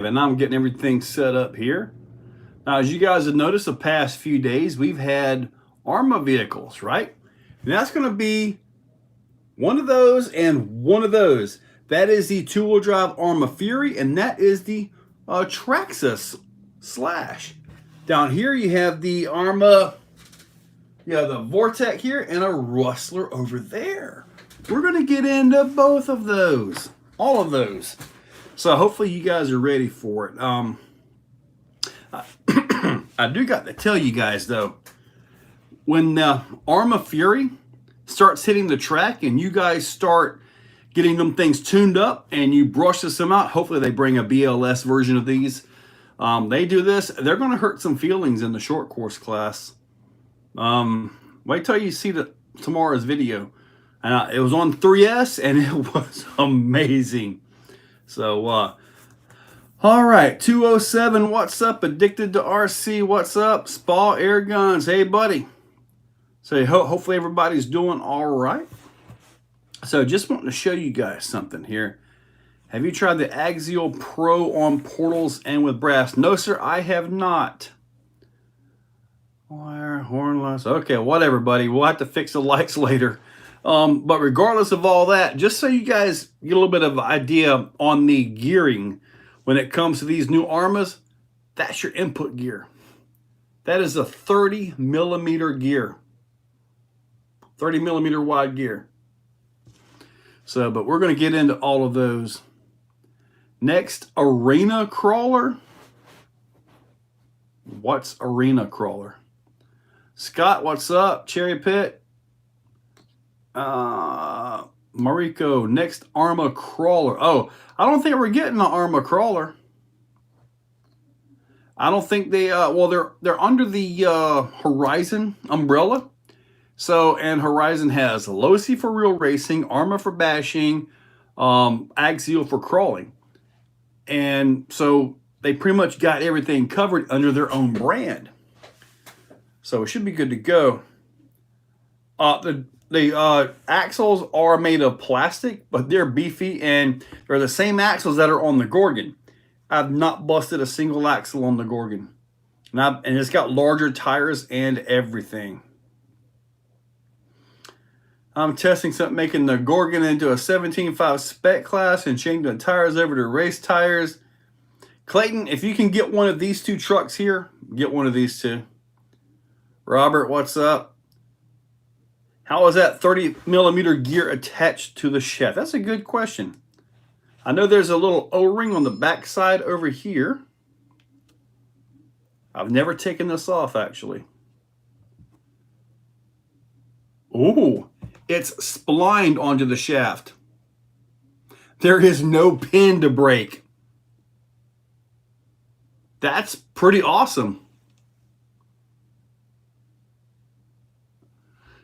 And I'm getting everything set up here. Now, as you guys have noticed the past few days, we've had Arma vehicles, right? And that's going to be one of those and one of those. That is the two-wheel drive Arma Fury, and that is the Traxxas Slash. Down here you have the Arma, the Vortex here, and a Rustler over there. We're going to get into both of those, all of those. So hopefully you guys are ready for it. I do got to tell you guys though, when the Arma Fury starts hitting the track and you guys start getting them things tuned up and you brush this them out, hopefully they bring a BLS version of these. They do this, they're going to hurt some feelings in the short course class. Wait till you see tomorrow's video. It was on 3S and it was amazing. So, all right, 207, what's up? Addicted to RC, what's up? Spa Air Guns, hey buddy. So hopefully everybody's doing all right. So just wanting to show you guys something here. Have you tried the Axial Pro on portals and with brass? No, sir, I have not. Wire, horn lights. Okay, whatever, buddy. We'll have to fix the lights later. But regardless of all that, just so you guys get a little bit of an idea on the gearing when it comes to these new Armas, that's your input gear. That is a 30 millimeter gear. 30 millimeter wide gear. So, but we're going to get into all of those. Next, Arena Crawler. What's Arena Crawler? Scott, what's up? Cherry Pit. Mariko, next Arma Crawler. Oh, I don't think we're getting the Arma Crawler. I don't think they, well, they're under the Horizon umbrella. So, and Horizon has Losi for real racing, Arma for bashing, Axial for crawling. And so they pretty much got everything covered under their own brand. So it should be good to go. The axles are made of plastic, but they're beefy and they're the same axles that are on the Gorgon. I've not busted a single axle on the Gorgon. And it's got larger tires and everything. I'm testing something, making the Gorgon into a 17.5 spec class and changing the tires over to race tires. Clayton, if you can get one of these two trucks here, get one of these two. Robert, what's up? How is that 30 millimeter gear attached to the shaft? That's a good question. I know there's a little O-ring on the back side over here. I've never taken this off, actually. Ooh, it's splined onto the shaft. There is no pin to break. That's pretty awesome.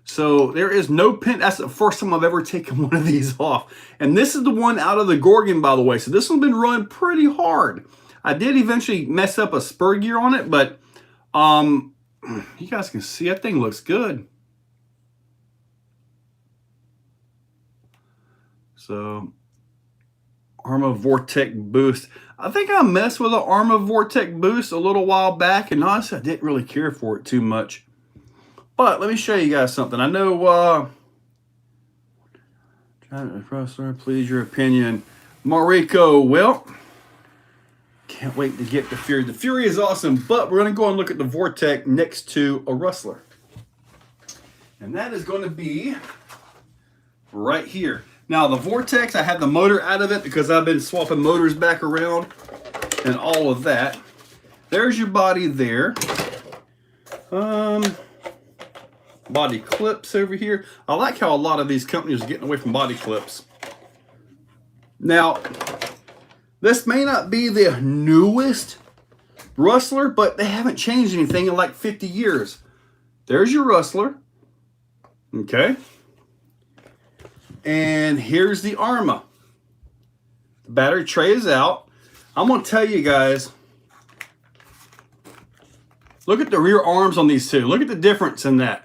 So there is no pin. That's the first time I've ever taken one of these off. And this is the one out of the Gorgon, by the way. So this one's been running pretty hard. I did eventually mess up a spur gear on it, but you guys can see that thing looks good. So Arma Vortex Boost. I think I messed with the Arma Vortex Boost a little while back, and honestly, I didn't really care for it too much. But let me show you guys something. I know, Rustler, please your opinion. Mariko, well, can't wait to get the Fury. The Fury is awesome, but we're going to go and look at the Vortex next to a Rustler. And that is going to be right here. Now, the Vortex, I had the motor out of it because I've been swapping motors back around and all of that. There's your body there. Body clips over here. I like how a lot of these companies are getting away from body clips. Now, this may not be the newest Rustler, but they haven't changed anything in like 50 years. There's your Rustler. Okay. And here's the Arma. The battery tray is out. I'm going to tell you guys, look at the rear arms on these two. Look at the difference in that.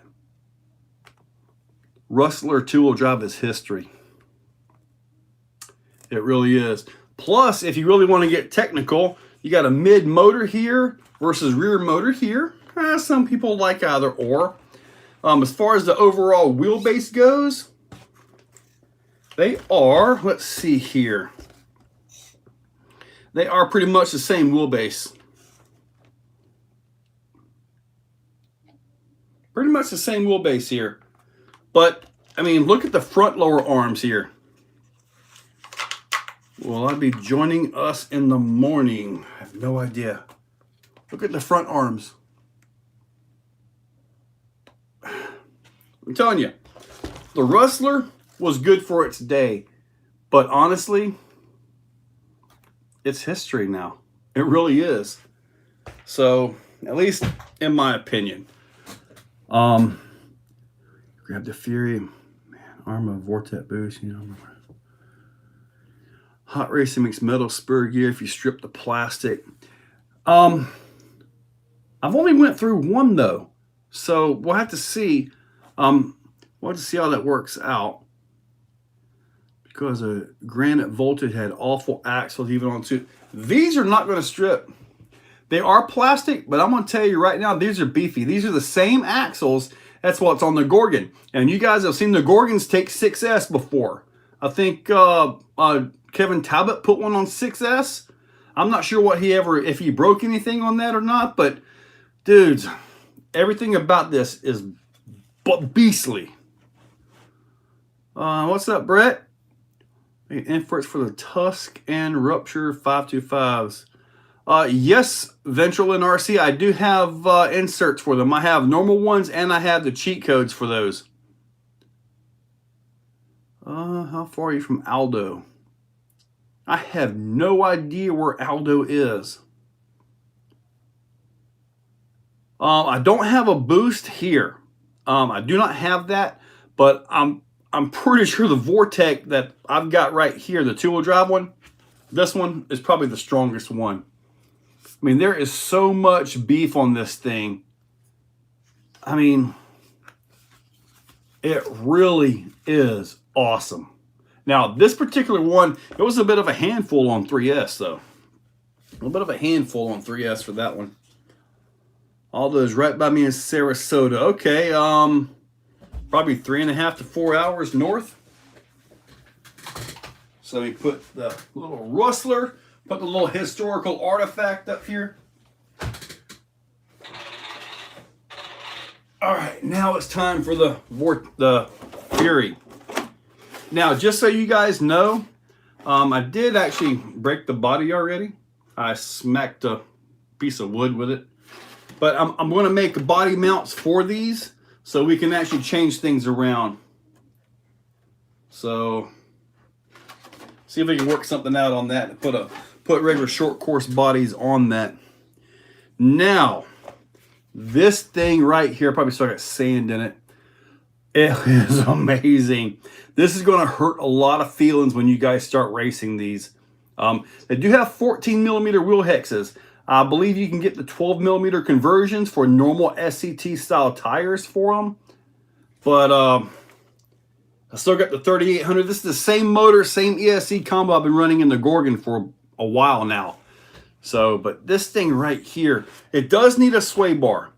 Rustler two-wheel drive is history. It really is. Plus, if you really want to get technical, you got a mid motor here versus rear motor here. Some people like either or. As far as the overall wheelbase goes, they are, let's see here. They are pretty much the same wheelbase. Pretty much the same wheelbase here. But, I mean, look at the front lower arms here. Will I be joining us in the morning? I have no idea. Look at the front arms. I'm telling you, the Rustler was good for its day. But honestly, it's history now. It really is. So, at least in my opinion. Grab the Fury, man, Arma Vortex boost, you know. Hot racing makes metal spur gear if you strip the plastic. I've only went through one though, so we'll have to see. We'll have to see how that works out. Because a granite voltage had awful axles even on two. These are not going to strip. They are plastic, but I'm going to tell you right now, these are beefy. These are the same axles. That's what's on the Gorgon. And you guys have seen the Gorgons take 6S before. I think Kevin Talbot put one on 6S. I'm not sure what if he broke anything on that or not, but dudes, everything about this is beastly. What's up, Brett? Inference for the Tusk and Rupture 525s. Yes, Ventralin RC, I do have inserts for them. I have normal ones and I have the cheat codes for those. How far are you from Aldo? I have no idea where Aldo is. I don't have a boost here. I do not have that, but I'm pretty sure the Vortex that I've got right here, the two-wheel drive one, this one is probably the strongest one. I mean, there is so much beef on this thing. I mean, it really is awesome. Now, this particular one, it was a bit of a handful on 3S, though. A little bit of a handful on 3S for that one. All those right by me in Sarasota. Okay, probably 3.5 to 4 hours north. So we put the little Rustler, put the little historical artifact up here. All right, now it's time for the Fury. Now, just so you guys know, I did actually break the body already. I smacked a piece of wood with it. But I'm going to make body mounts for these so we can actually change things around. So, see if we can work something out on that and put regular short course bodies on that. Now, this thing right here, probably still got sand in it. It is amazing. This is going to hurt a lot of feelings when you guys start racing these. They do have 14mm wheel hexes. I believe you can get the 12mm conversions for normal SCT style tires for them. But I still got the 3800. This is the same motor, same ESC combo I've been running in the Gorgon for a while now. So, but this thing right here, it does need a sway bar.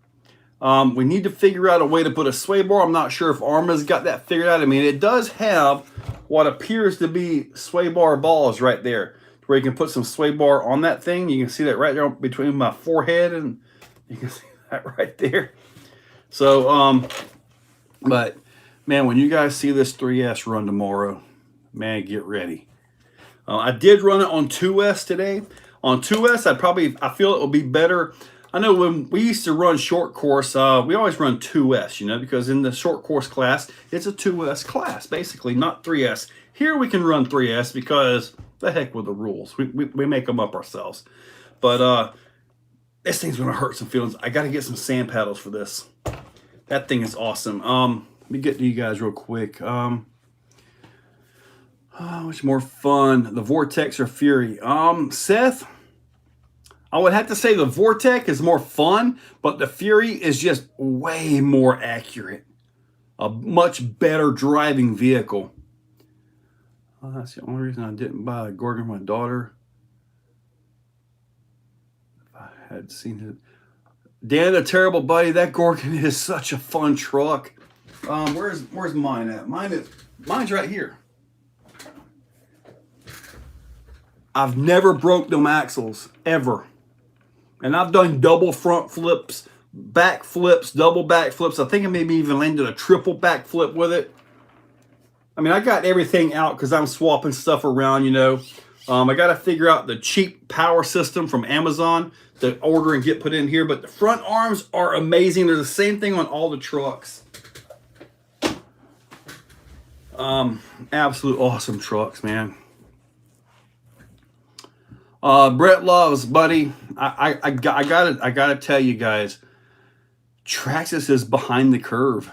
We need to figure out a way to put a sway bar. I'm not sure if Arma's got that figured out. I mean, it does have what appears to be sway bar balls right there, where you can put some sway bar on that thing. You can see that right there between my forehead, and you can see that right there. So, but man, when you guys see this 3S run tomorrow, man, get ready. I did run it on 2S today. On 2S, I feel it will be better. I know when we used to run short course, we always run 2S, you know, because in the short course class, it's a 2S class, basically, not 3S. Here we can run 3S because the heck with the rules. We make them up ourselves. But this thing's going to hurt some feelings. I got to get some sand paddles for this. That thing is awesome. Let me get to you guys real quick. What's more fun, the Vortex or Fury? Seth, I would have to say the Vortex is more fun, but the Fury is just way more accurate. A much better driving vehicle. That's the only reason I didn't buy a Gorgon for my daughter. If I had seen it. Dan the Terrible Buddy, that Gorgon is such a fun truck. Where's mine at? Mine's right here. I've never broke them axles, ever. And I've done double front flips, back flips, double back flips. I think I maybe even landed a triple back flip with it. I mean, I got everything out because I'm swapping stuff around, you know. I got to figure out the cheap power system from Amazon to order and get put in here. But the front arms are amazing. They're the same thing on all the trucks. Absolute awesome trucks, man. Brett Loves, buddy. I gotta tell you guys, Traxxas is behind the curve.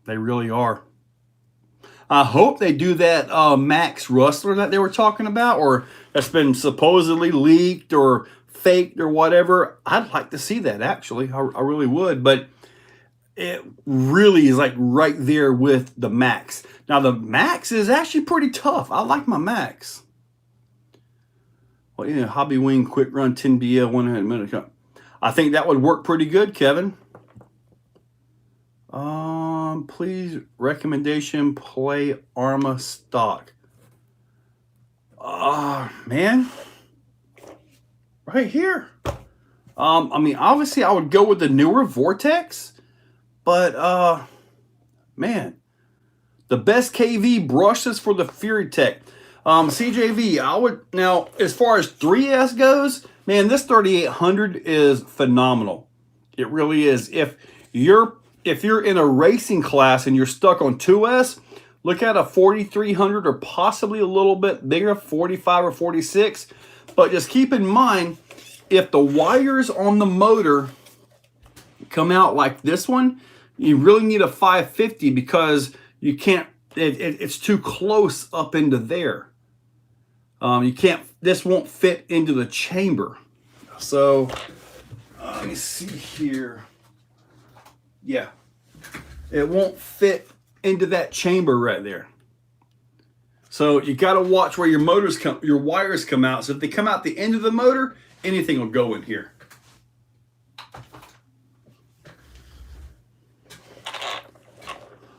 They really are. I hope they do that Max Rustler that they were talking about, or that's been supposedly leaked or faked or whatever. I'd like to see that, actually. I really would, but it really is like right there with the Max. Now, the Max is actually pretty tough. I like my Max. Well, yeah, Hobby Wing Quick Run 10 BL 100 minutes. I think that would work pretty good, Kevin. Please recommendation play Arma stock. Man, right here. I mean, obviously I would go with the newer Vortex, but man, the best KV brushes for the Fury Tech. CJV, I would, now as far as 3S goes, man, this 3800 is phenomenal. It really is. If you're in a racing class and you're stuck on 2S, look at a 4300 or possibly a little bit bigger, 45 or 46. But just keep in mind, if the wires on the motor come out like this one, you really need a 550 because you can't, it's too close up into there. You can't, this won't fit into the chamber. So, let me see here. Yeah, it won't fit into that chamber right there. So you got to watch where your wires come out. So if they come out the end of the motor, anything will go in here.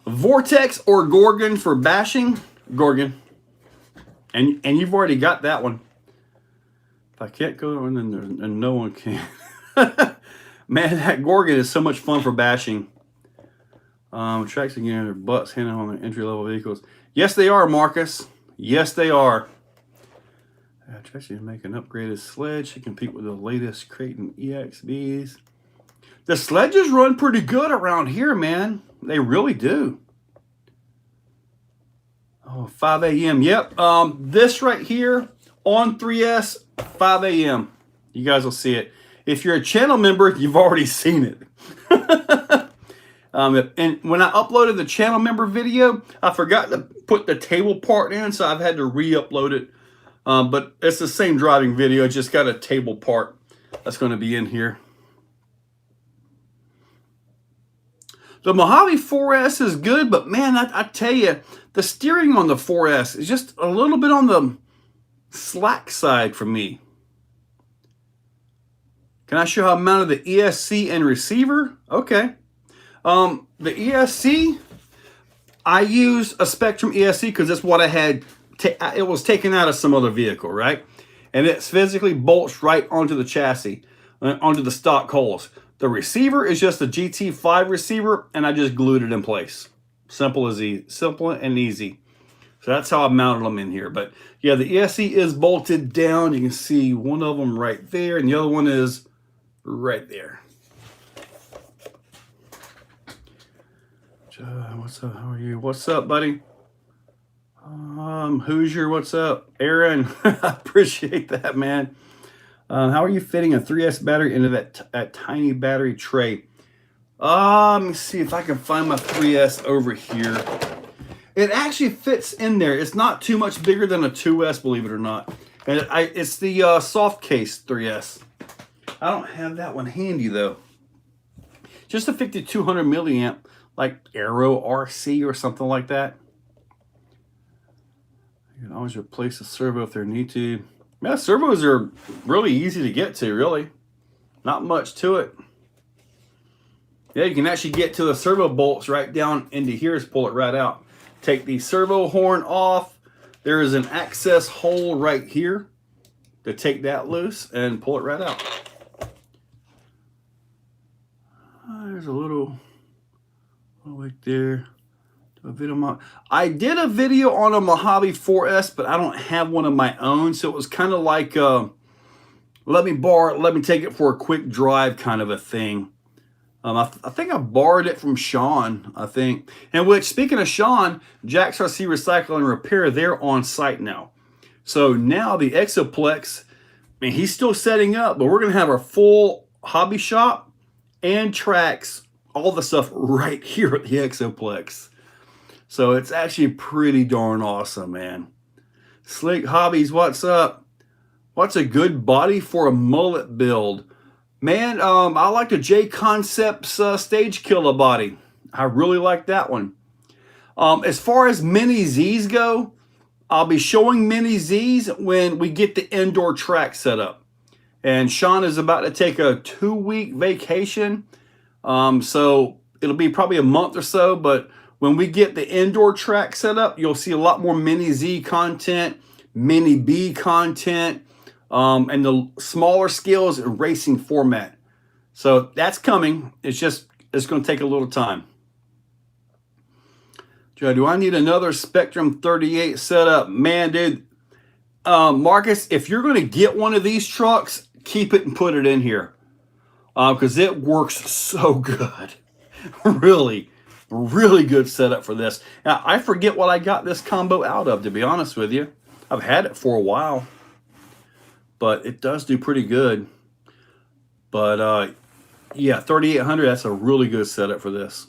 Vortex or Gorgon for bashing? Gorgon. And you've already got that one. If I can't go, then no one can. Man, that Gorgon is so much fun for bashing. Tracks again, their butts handling on the entry-level vehicles. Yes, they are, Marcus. Yes, they are. Tracks to make an upgraded sledge to compete with the latest Creighton EXBs. The sledges run pretty good around here, man. They really do. Oh, 5 a.m. Yep. This right here on 3S, 5 a.m. You guys will see it. If you're a channel member, you've already seen it. And when I uploaded the channel member video, I forgot to put the table part in, so I've had to re-upload it. But it's the same driving video, just got a table part that's going to be in here. The Mojave 4S is good, but man, I tell you, the steering on the 4S is just a little bit on the slack side for me. Can I show how I mounted the ESC and receiver? Okay. The ESC, I used a Spectrum ESC because that's what I had. It was taken out of some other vehicle, right? And it's physically bolts right onto the chassis, onto the stock holes. The receiver is just a GT5 receiver, and I just glued it in place. Simple and easy. So that's how I mounted them in here. But yeah, the ESC is bolted down. You can see one of them right there, and the other one is right there. What's up? How are you? What's up, buddy? Hoosier, what's up? Aaron, I appreciate that, man. How are you fitting a 3S battery into that tiny battery tray? Let me see if I can find my 3S over here. It actually fits in there. It's not too much bigger than a 2S, believe it or not. And it's the soft case 3S. I don't have that one handy though. Just a 5200 milliamp, like ARRMALIVE RC or something like that. You can always replace the servo if they need to. Yeah, servos are really easy to get to, really. Not much to it. Yeah, you can actually get to the servo bolts right down into here. Just pull it right out. Take the servo horn off. There is an access hole right here to take that loose and pull it right out. There's a little right there. I did a video on a Mojave 4S, but I don't have one of my own, so it was kind of like let me borrow it, let me take it for a quick drive kind of a thing. I think I borrowed it from Sean, I think. And which, speaking of Sean, Jack's RC Recycle and Repair, they're on site now. So now the Exoplex, I mean, he's still setting up, but we're going to have our full hobby shop and tracks, all the stuff right here at the Exoplex. So it's actually pretty darn awesome, man. Slick Hobbies, what's up? What's a good body for a mullet build? Man, I like the J Concepts Stage Killer body. I really like that one. As far as Mini Zs go, I'll be showing Mini Zs when we get the indoor track set up. And Sean is about to take a 2-week vacation. So it'll be probably a month or so, but when we get the indoor track set up, you'll see a lot more Mini Z content, Mini B content, and the smaller scales and racing format. So that's coming. It's going to take a little time. Joe, do I need another Spectrum 38 setup? Man, dude, Marcus, if you're going to get one of these trucks, keep it and put it in here. Because it works so good. Really good setup for this. Now, I forget what I got this combo out of, to be honest with you. I've had it for a while, but it does do pretty good. But yeah, 3800, that's a really good setup for this.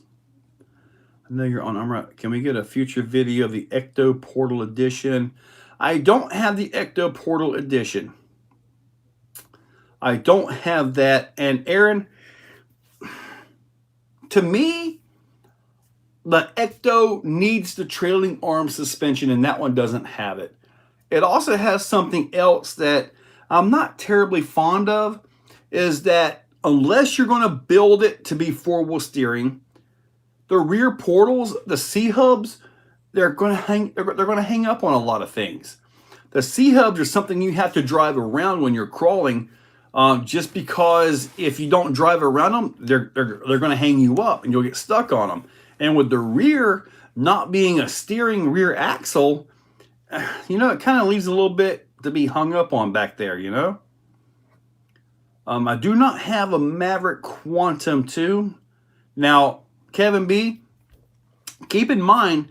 I know you're on Arma. Can we get a future video of the Ecto Portal Edition? I don't have the Ecto Portal Edition. I don't have that. And Aaron, to me, the Ecto needs the trailing arm suspension, and that one doesn't have it. It also has something else that I'm not terribly fond of, is that unless you're going to build it to be 4-wheel steering, the rear portals, the C-hubs, they're going to hang up on a lot of things. The C-hubs are something you have to drive around when you're crawling, just because if you don't drive around them, they're going to hang you up and you'll get stuck on them. And with the rear not being a steering rear axle, you know, it kind of leaves a little bit to be hung up on back there, you know. I do not have a Maverick Quantum 2. Now, Kevin B, keep in mind,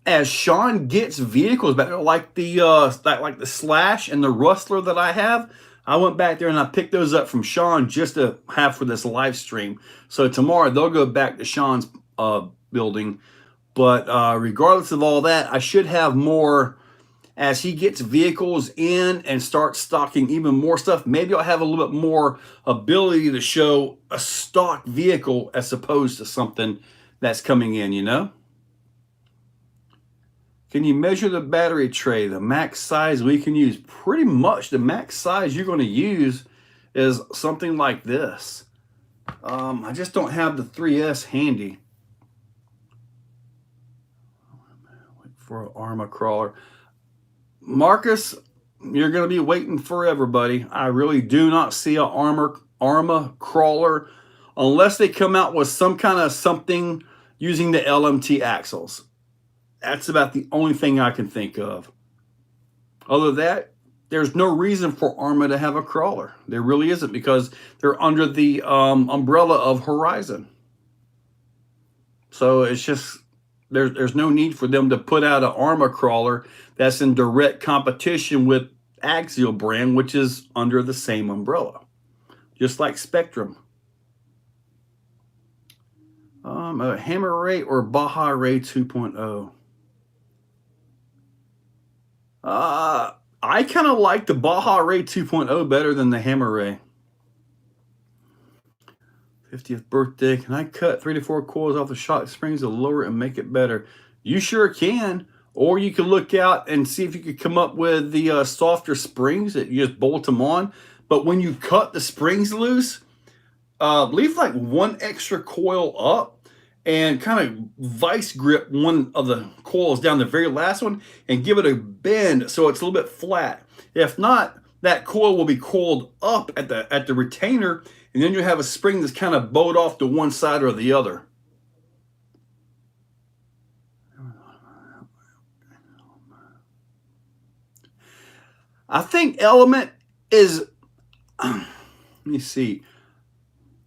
as Sean gets vehicles back there, like the Slash and the Rustler that I have, I went back there and I picked those up from Sean just to have for this live stream. So tomorrow they'll go back to Sean's building. But regardless of all that, I should have more as he gets vehicles in and starts stocking even more stuff. Maybe I'll have a little bit more ability to show a stock vehicle as opposed to something that's coming in, you know? Can you measure the battery tray, the max size we can use? Pretty much the max size you're going to use is something like this. I just don't have the 3S handy. Wait for an Arma crawler. Marcus, you're going to be waiting forever, buddy. I really do not see an Arma crawler unless they come out with some kind of something using the LMT axles. That's about the only thing I can think of. Other than that, there's no reason for Arma to have a crawler. There really isn't, because they're under the umbrella of Horizon. So it's just, there's no need for them to put out an Arma crawler that's in direct competition with Axial brand, which is under the same umbrella. Just like Spectrum. A Hammer Ray or Baja Ray 2.0. I kind of like the Baja Ray 2.0 better than the Hammer Ray. 50th birthday. Can I cut 3 to 4 coils off the shock springs to lower it and make it better? You sure can. Or you can look out and see if you could come up with the softer springs that you just bolt them on. But when you cut the springs loose, leave like one extra coil up and kind of vice grip one of the coils down, the very last one, and give it a bend so it's a little bit flat. If not, that coil will be coiled up at the retainer, and then you have a spring that's kind of bowed off to one side or the other. I think Element is, let me see.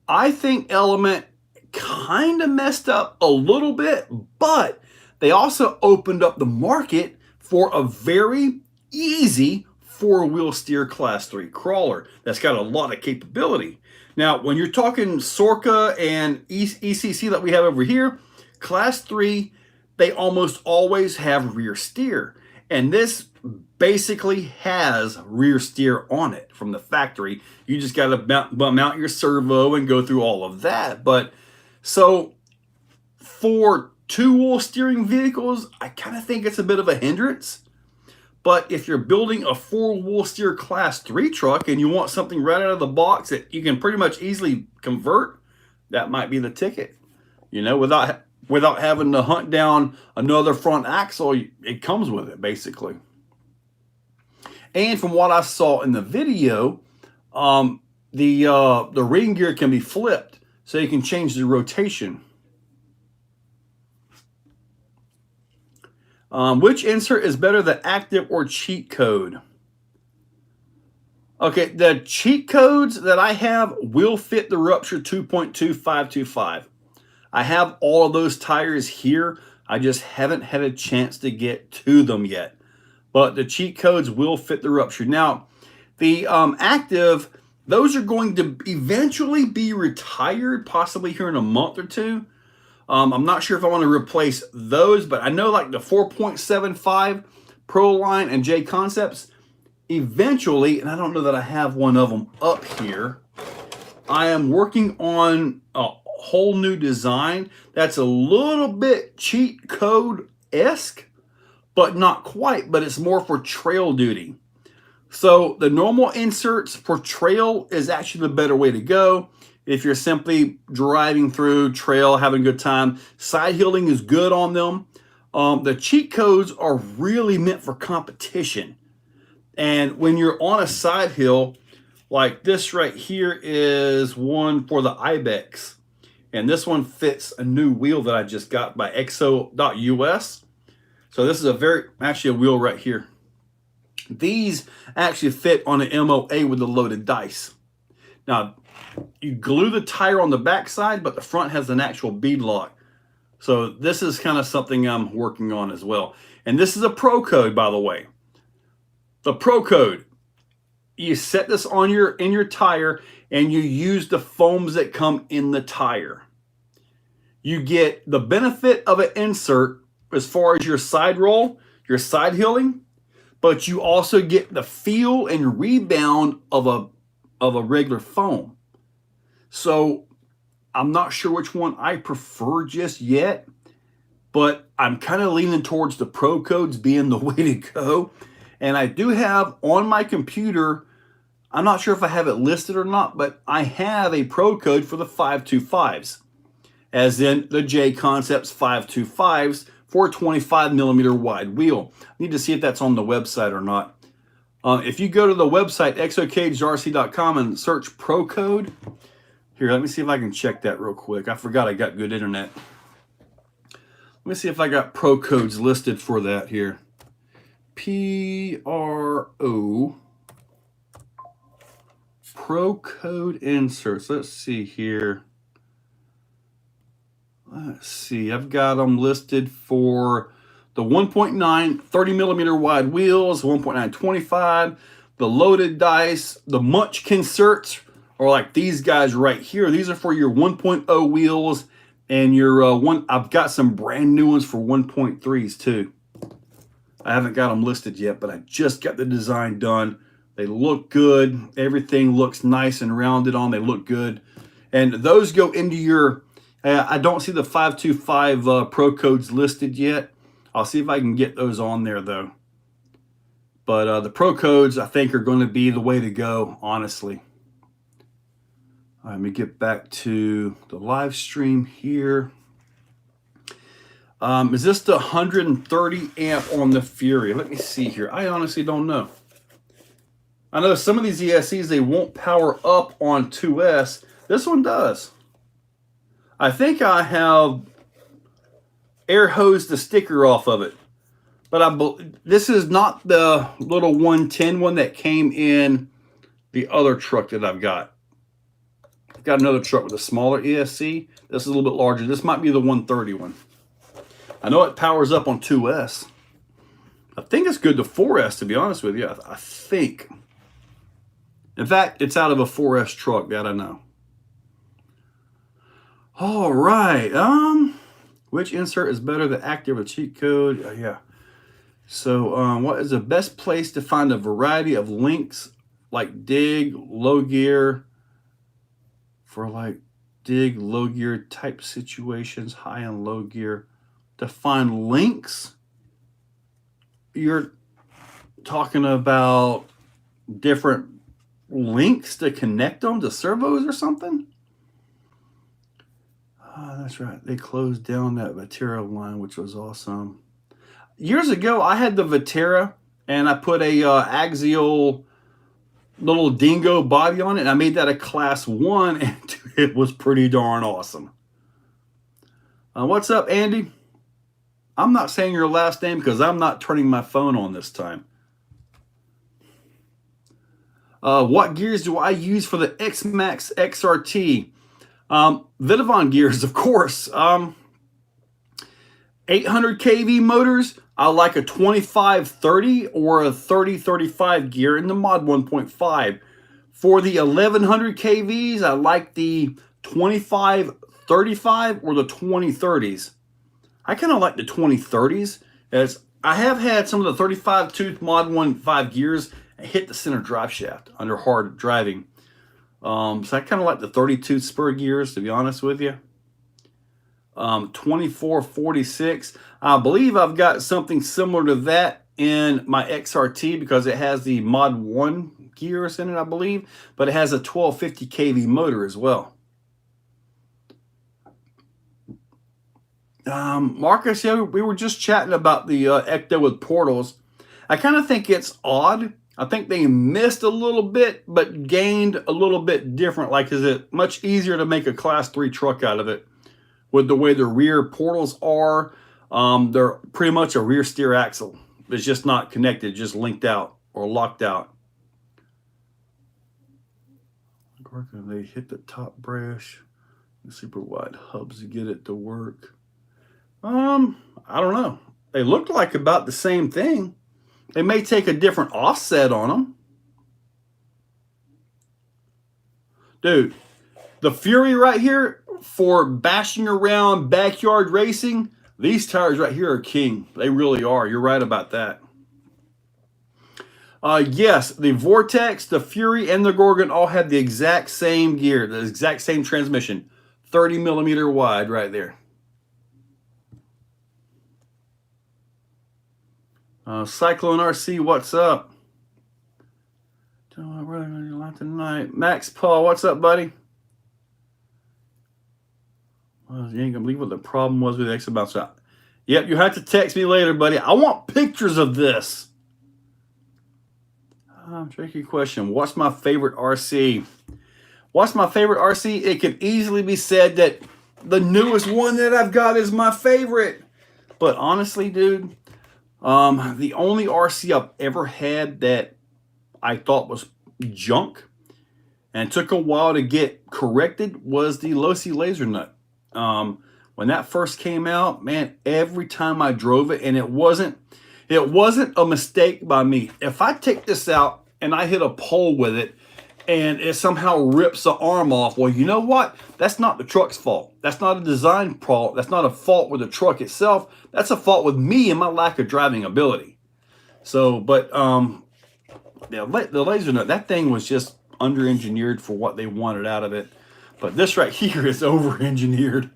I think Element kind of messed up a little bit, but they also opened up the market for a very easy four-wheel steer Class 3 crawler that's got a lot of capability. Now, when you're talking Sorca and ECC that we have over here, Class 3, they almost always have rear steer. And this basically has rear steer on it from the factory. You just got to mount your servo and go through all of that. But so for two-wheel steering vehicles, I kind of think it's a bit of a hindrance. But if you're building a four-wheel steer Class 3 truck and you want something right out of the box that you can pretty much easily convert, that might be the ticket. You know, without having to hunt down another front axle, it comes with it, basically. And from what I saw in the video, the ring gear can be flipped, so you can change the rotation. Which insert is better, the active or cheat code? Okay, the cheat codes that I have will fit the Rupture 2.2525. I have all of those tires here. I just haven't had a chance to get to them yet. But the cheat codes will fit the Rupture. Now, the active, those are going to eventually be retired, possibly here in a month or two. I'm not sure if I want to replace those, but I know like the 4.75 Pro Line and J Concepts, eventually, and I don't know that I have one of them up here, I am working on a whole new design that's a little bit cheat code-esque, but not quite, but it's more for trail duty. So the normal inserts for trail is actually the better way to go. If you're simply driving through trail, having a good time, side hilling is good on them. The cheat codes are really meant for competition. And when you're on a side hill, like this right here is one for the Ibex. And this one fits a new wheel that I just got by Exo.us. So this is actually a wheel right here. These actually fit on an MOA with the loaded dice. Now, you glue the tire on the back side, but the front has an actual bead lock. So this is kind of something I'm working on as well. And this is a Pro Code, by the way. The Pro Code, you set this on in your tire and you use the foams that come in the tire. You get the benefit of an insert as far as your side roll, your side hilling, but you also get the feel and rebound of a regular foam. So I'm not sure which one I prefer just yet, but I'm kind of leaning towards the Pro Codes being the way to go. And I do have on my computer, I'm not sure if I have it listed or not, but I have a Pro Code for the 525s, as in the J Concepts 525s for a 25mm wide wheel. I need to see if that's on the website or not. If you go to the website, exocagedrc.com, and search Pro Code, here, let me see if I can check that real quick. I forgot I got good internet. Let me see if I got Pro Codes listed for that here. PRO. Pro Code inserts. Let's see here. Let's see. I've got them listed for the 1.9 30mm wide wheels, 1.9 25, the loaded dice, the Munchkin inserts, or like these guys right here. These are for your 1.0 wheels and your I've got some brand new ones for 1.3s too. I haven't got them listed yet, but I just got the design done. They look good. Everything looks nice and rounded on. They look good. And those go into your, I don't see the 525 Pro Codes listed yet. I'll see if I can get those on there though. But the pro codes, I think, are going to be the way to go, honestly. Let me get back to the live stream here. Is this the 130 amp on the Fury? Let me see here. I honestly don't know. I know some of these ESCs, they won't power up on 2S. This one does. I think I have air hosed the sticker off of it. But this is not the little 110 one that came in the other truck that I've got. I've got another truck with a smaller ESC. This is a little bit larger. This might be the 130 one. I know it powers up on 2S. I think it's good to 4S, to be honest with you. I think. In fact, it's out of a 4S truck, that I know. All right. Which insert is better, the active or cheat code? Yeah. So, what is the best place to find a variety of links like dig, low gear, for like dig, low gear type situations, high and low gear? To find links? You're talking about different links to connect them to servos or something? Oh, that's right. They closed down that Vatera line, which was awesome. Years ago, I had the Vatera, and I put a axial little dingo body on it, and I made that a class 1, and it was pretty darn awesome. What's up, Andy? I'm not saying your last name because I'm not turning my phone on this time. What gears do I use for the X-Max XRT? Vidavon gears, of course. 800 kV motors, I like a 25-30 or a 30-35 gear in the Mod 1.5. For the 1100 kVs, I like the 25-35 or the 20-30s. I kind of like the 20-30s, as I have had some of the 35 tooth Mod 1.5 gears hit the center drive shaft under hard driving. So I kind of like the 30 tooth spur gears, to be honest with you. 24-46. I believe I've got something similar to that in my XRT because it has the Mod 1 gears in it, I believe, but it has a 1250 kV motor as well. Marcus, yeah, we were just chatting about the Ecto with portals. I kind of think it's odd. I think they missed a little bit, but gained a little bit different. Like, is it much easier to make a class 3 truck out of it? With the way the rear portals are, they're pretty much a rear steer axle. It's just not connected, just linked out or locked out. They hit the top brash, the super wide hubs to get it to work. I don't know. They look like about the same thing. They may take a different offset on them. Dude, the Fury right here, for bashing around backyard racing, these tires right here are king. They really are. You're right about that. Yes, the Vortex, the Fury, and the Gorgon all have the exact same gear, the exact same transmission. 30 millimeter wide right there. Cyclone RC, what's up? Tonight. Max Paul, what's up, buddy? Well, you ain't gonna believe what the problem was with the Exobounce out. Yep, you have to text me later, buddy. I want pictures of this. Tricky question. What's my favorite RC? What's my favorite RC? It could easily be said that the newest one that I've got is my favorite. But honestly, dude, the only RC I've ever had that I thought was junk and it took a while to get corrected was the Losi Laser Nut. When that first came out, man, every time I drove it, and it wasn't a mistake by me. If I take this out and I hit a pole with it and it somehow rips the arm off, well, you know what? That's not the truck's fault. That's not a design fault. That's not a fault with the truck itself. That's a fault with me and my lack of driving ability. So, but yeah, the Laser Nut, that thing was just under-engineered for what they wanted out of it. But this right here is over-engineered.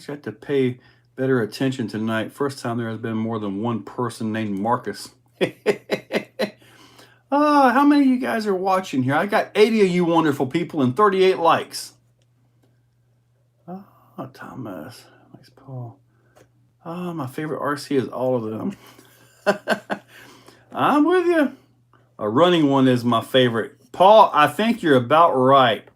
got to pay better attention tonight. First time there has been more than one person named Marcus. How many of you guys are watching here? I got 80 of you wonderful people and 38 likes. Oh, Thomas. Thanks, Paul. Oh, my favorite RC is all of them. I'm with you. A running one is my favorite. Paul, I think you're about right.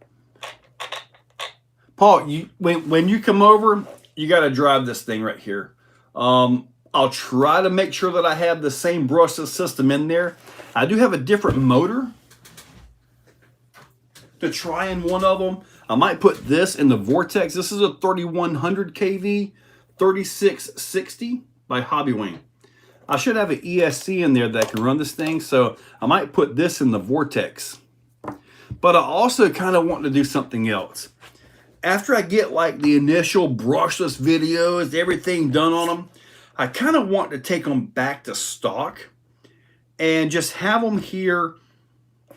Paul, when you come over, you got to drive this thing right here. I'll try to make sure that I have the same brushless system in there. I do have a different motor to try in one of them. I might put this in the Vortex. This is a 3100 kV 3660 by Hobbywing. I should have an ESC in there that can run this thing, so I might put this in the Vortex. But I also kind of want to do something else. After I get like the initial brushless videos, everything done on them, I kind of want to take them back to stock and just have them here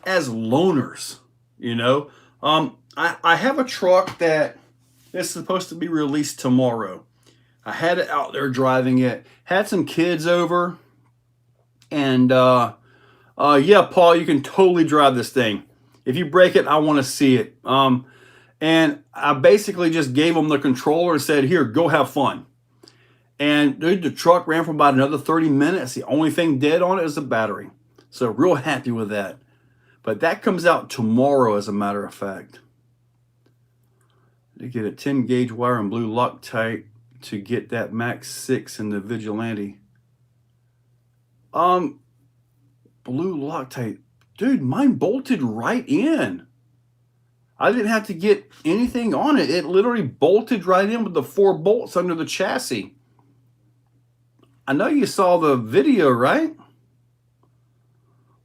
as loaners, you know. I have a truck that is supposed to be released tomorrow. I had it out there driving it, had some kids over, and yeah, Paul, you can totally drive this thing. If you break it, I want to see it. And I basically just gave them the controller and said, here, go have fun. And dude, the truck ran for about another 30 minutes. The only thing dead on it is the battery. So real happy with that. But that comes out tomorrow, as a matter of fact. To get a 10 gauge wire and blue Loctite to get that Max 6 in the Vigilante. Blue Loctite. Dude, mine bolted right in. I didn't have to get anything on it. It literally bolted right in with the 4 bolts under the chassis. I know you saw the video, right?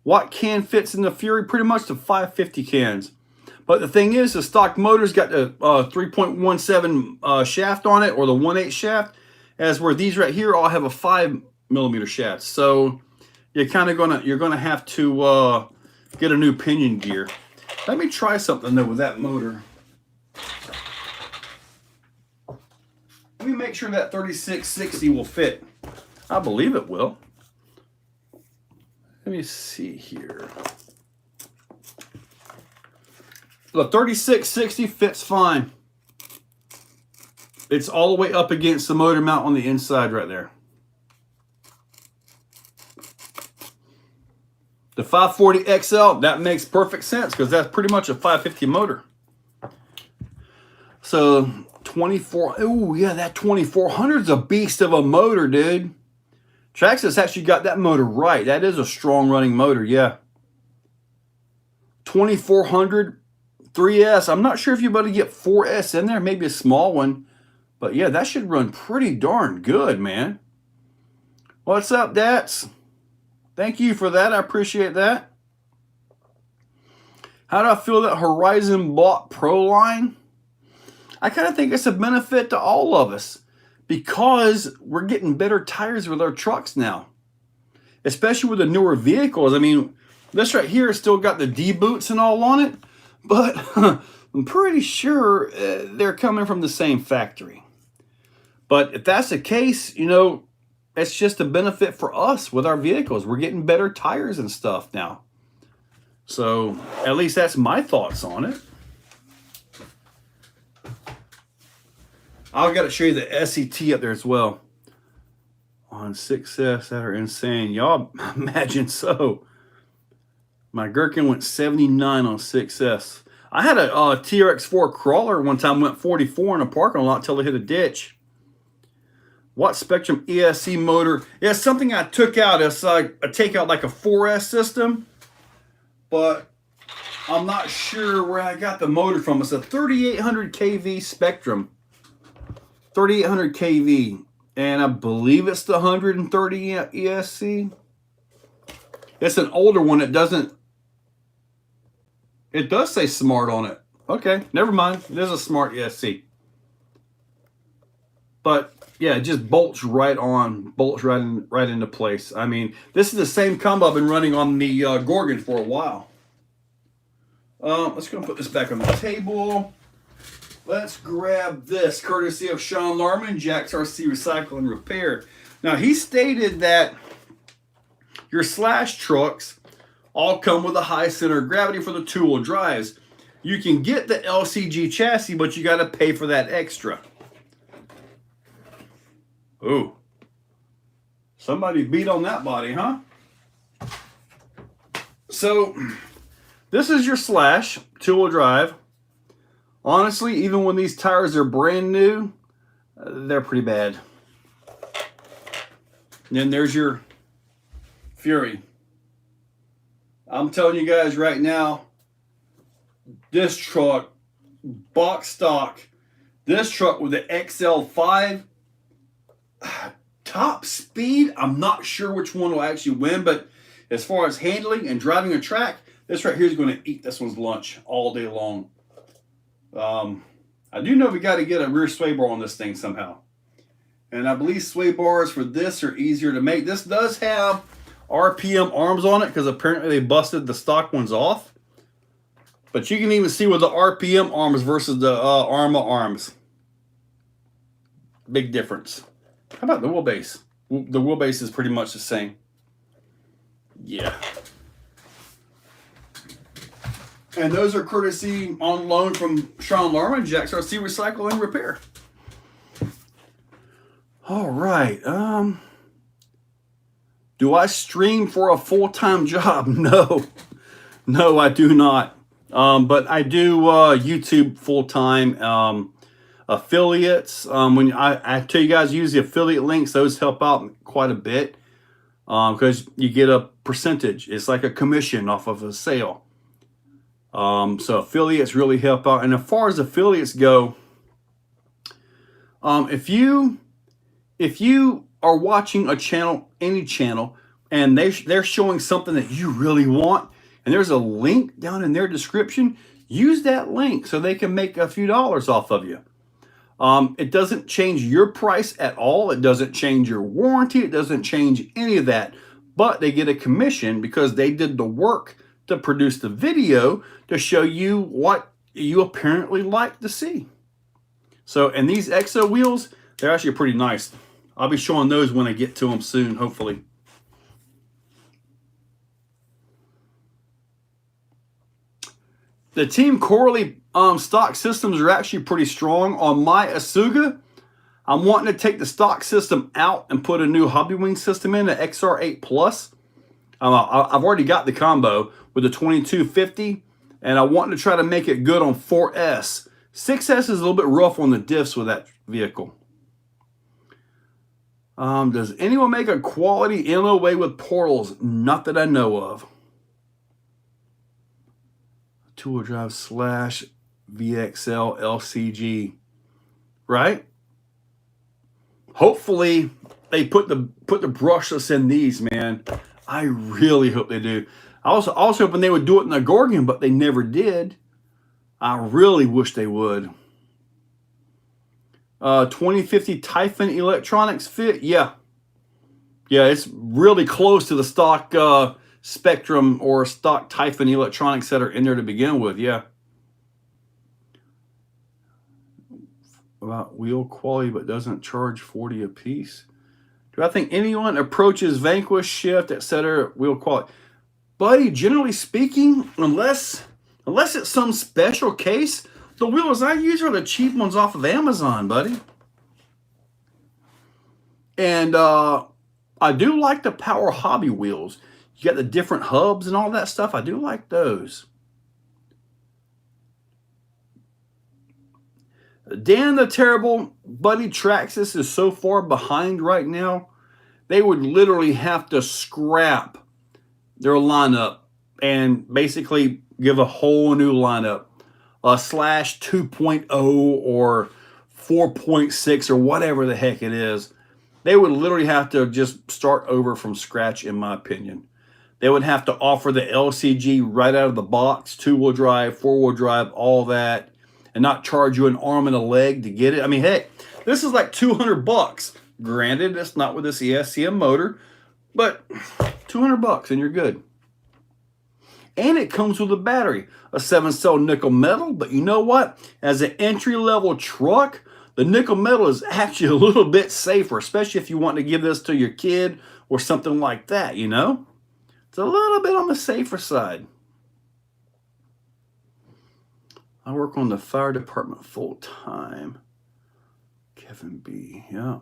What can fits in the Fury? Pretty much the 550 cans. But the thing is, the stock motor's got the 3.17 shaft on it, or the 1/8 shaft, as where these right here all have a 5mm shaft. So you're gonna have to get a new pinion gear. Let me try something though with that motor. Let me make sure that 3660 will fit. I believe it will. Let me see here. The 3660 fits fine. It's all the way up against the motor mount on the inside right there. The 540 XL, that makes perfect sense because that's pretty much a 550 motor. So 24, oh yeah, that 2400 is a beast of a motor, dude. Traxxas actually got that motor right. That is a strong running motor, yeah. 2400 3S. I'm not sure if you're about to get 4S in there, maybe a small one. But yeah, that should run pretty darn good, man. What's up, Dats? Thank you for that. I appreciate that. How do I feel that Horizon bought Pro line? I kind of think it's a benefit to all of us because we're getting better tires with our trucks now, especially with the newer vehicles. I mean, this right here has still got the D-boots and all on it, but I'm pretty sure they're coming from the same factory. But if that's the case, you know, it's just a benefit for us with our vehicles. We're getting better tires and stuff now. So at least that's my thoughts on it. I've got to show you the SET up there as well. On 6S that are insane. Y'all imagine so. My Gherkin went 79 on 6S. I had a TRX4 crawler one time, went 44 in a parking lot until it hit a ditch. What Spectrum ESC motor? Yeah, something I took out. It's like I take out like a 4S system, but I'm not sure where I got the motor from. It's a 3800 kV Spectrum. 3800 kV, and I believe it's the 130 ESC. It's an older one. It does say smart on it. Okay, never mind. It is a smart ESC. But yeah, it just bolts right on, bolts right into place. I mean, this is the same combo I've been running on the Gorgon for a while. Let's go put this back on the table. let's grab this, courtesy of Sean Larman, Jack's RC Recycle and Repair. Now, he stated that your slash trucks all come with a high center of gravity for the two-wheel drives. You can get the LCG chassis, but you got to pay for that extra. Ooh. Somebody beat on that body, huh? So, this is your slash, two-wheel drive. Honestly, even when these tires are brand new, they're pretty bad. And then there's your Fury. I'm telling you guys right now, this truck, box stock, this truck with the XL5, top speed, I'm not sure which one will actually win, but as far as handling and driving a track, this right here is going to eat this one's lunch all day long. I do know we got to get a rear sway bar on this thing somehow. And I believe sway bars for this are easier to make. This does have RPM arms on it because apparently they busted the stock ones off. But you can even see with the RPM arms versus the Arma arms. Big difference. How about the wheelbase? The wheelbase is pretty much the same. Yeah. And those are courtesy on loan from Sean Larman, Jack's RC Recycle and Repair. All right. Do I stream for a full-time job? No. No, I do not. But I do YouTube full-time. Affiliates. When I tell you guys use the affiliate links, those help out quite a bit. Because you get a percentage. It's like a commission off of a sale. So affiliates really help out. And as far as affiliates go, if you are watching a channel, any channel, and they're showing something that you really want, and there's a link down in their description, use that link so they can make a few dollars off of you. It doesn't change your price at all. It doesn't change your warranty. It doesn't change any of that. But they get a commission because they did the work to produce the video to show you what you apparently like to see. So, and these Exo wheels, they're actually pretty nice. I'll be showing those when I get to them soon, hopefully. The Team Corley stock systems are actually pretty strong. On my Asuga, I'm wanting to take the stock system out and put a new Hobbywing system in, an XR8 Plus. I've already got the combo with the 2250, and I want to try to make it good on 4S. 6S is a little bit rough on the diffs with that vehicle. Does anyone make a quality MOA with portals? Not that I know of. Two-wheel drive slash VXL LCG, right? Hopefully they put the brushless in these, man. I really hope they do. I was also hoping they would do it in the Gorgon, but they never did. I really wish they would. 2050 Typhon electronics fit? Yeah. Yeah, it's really close to the stock Spectrum or stock Typhon electronics that are in there to begin with, yeah. About wheel quality, but doesn't charge 40 a piece. Do I think anyone approaches Vanquish, Shift, etc. wheel quality? Buddy, generally speaking, unless it's some special case, the wheels I use are the cheap ones off of Amazon, buddy. And I do like the Power Hobby wheels. You got the different hubs and all that stuff. I do like those. Dan the Terrible, Buddy Traxxas is so far behind right now, they would literally have to scrap their lineup and basically give a whole new lineup. A slash 2.0 or 4.6 or whatever the heck it is. They would literally have to just start over from scratch, in my opinion. They would have to offer the LCG right out of the box, two-wheel drive, four-wheel drive, all that, and not charge you an arm and a leg to get it. I mean, hey, this is like $200. Granted, it's not with this ESCM motor, but $200 and you're good. and it comes with a battery. A 7-cell nickel metal, but you know what? As an entry-level truck, the nickel metal is actually a little bit safer, especially if you want to give this to your kid or something like that, you know? It's a little bit on the safer side. I work on the fire department full time. Kevin B. Yeah.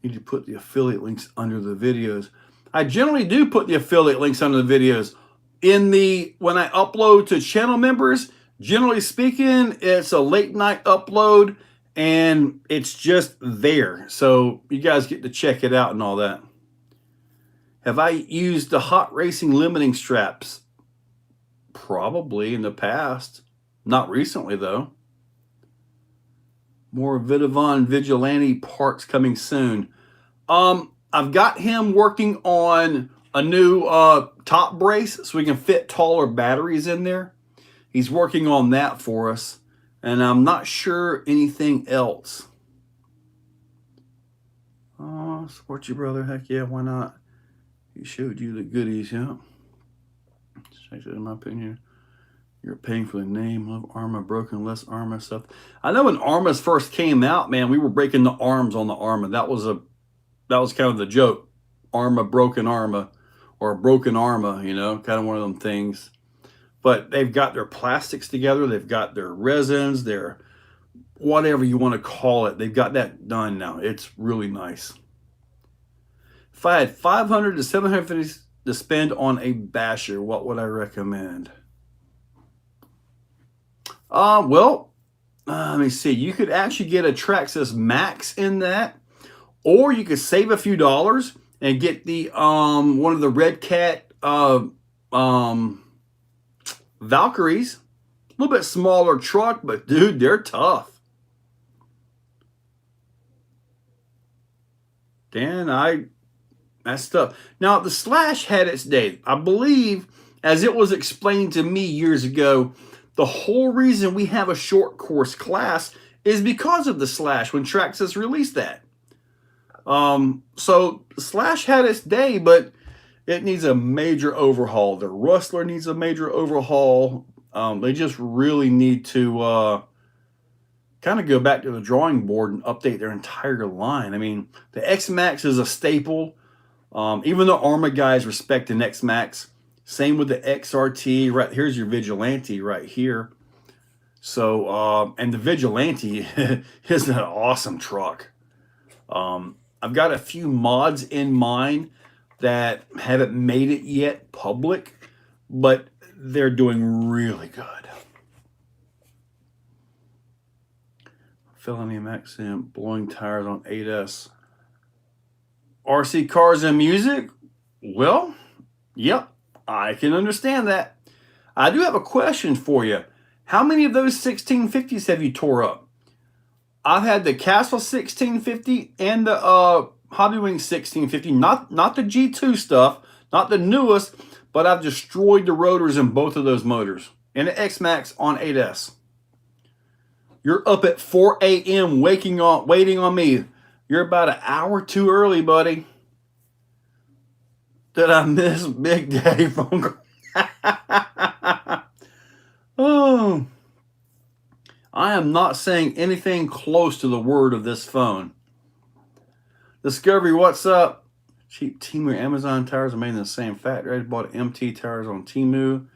Need to put the affiliate links under the videos. I generally do put the affiliate links under the videos. When I upload to channel members, generally speaking, it's a late night upload and it's just there. So you guys get to check it out and all that. Have I used the hot racing limiting straps? Probably in the past. Not recently though. More Vidavon Vigilante parts coming soon. I've got him working on a new top brace so we can fit taller batteries in there. He's working on that for us. And I'm not sure anything else. Oh, support you, brother. Heck yeah, why not? He showed you the goodies, yeah. In my opinion, you're paying for the name. Love Arma, broken, less Arma stuff. I know when Armas first came out, man, we were breaking the arms on the Arma. That was kind of the joke. Arma, broken Arma, or broken Arma, you know, kind of one of them things. But they've got their plastics together. They've got their resins, their whatever you want to call it. They've got that done now. It's really nice. If I had 500 to 750 to spend on a basher, what would I recommend? Let me see. You could actually get a Traxxas Max in that, or you could save a few dollars and get the one of the Red Cat Valkyries. A little bit smaller truck, but dude, they're tough. Dan, that's tough. Now, the Slash had its day. I believe, as it was explained to me years ago, the whole reason we have a short course class is because of the Slash when Traxxas released that. So Slash had its day, but it needs a major overhaul. The Rustler needs a major overhaul. They just really need to kind of go back to the drawing board and update their entire line. I mean, the X-Max is a staple. Even the Arma guys respect the X-Max. Same with the XRT. Right here's your Vigilante right here. So, and the Vigilante is an awesome truck. I've got a few mods in mind that haven't made it yet public, but they're doing really good. Felony accident, blowing tires on 8S. RC cars and music? Well, yep, I can understand that. I do have a question for you. How many of those 1650s have you tore up? I've had the Castle 1650 and the Hobbywing 1650, not the G2 stuff, not the newest, but I've destroyed the rotors in both of those motors. And the X-Max on 8S. You're up at 4 a.m. waiting on me. You're about an hour too early, buddy. Did I miss Big Daddy phone call? Oh. I am not saying anything close to the word of this phone. Discovery, what's up? Cheap Temu Amazon tires are made in the same factory. I bought MT tires on Temu,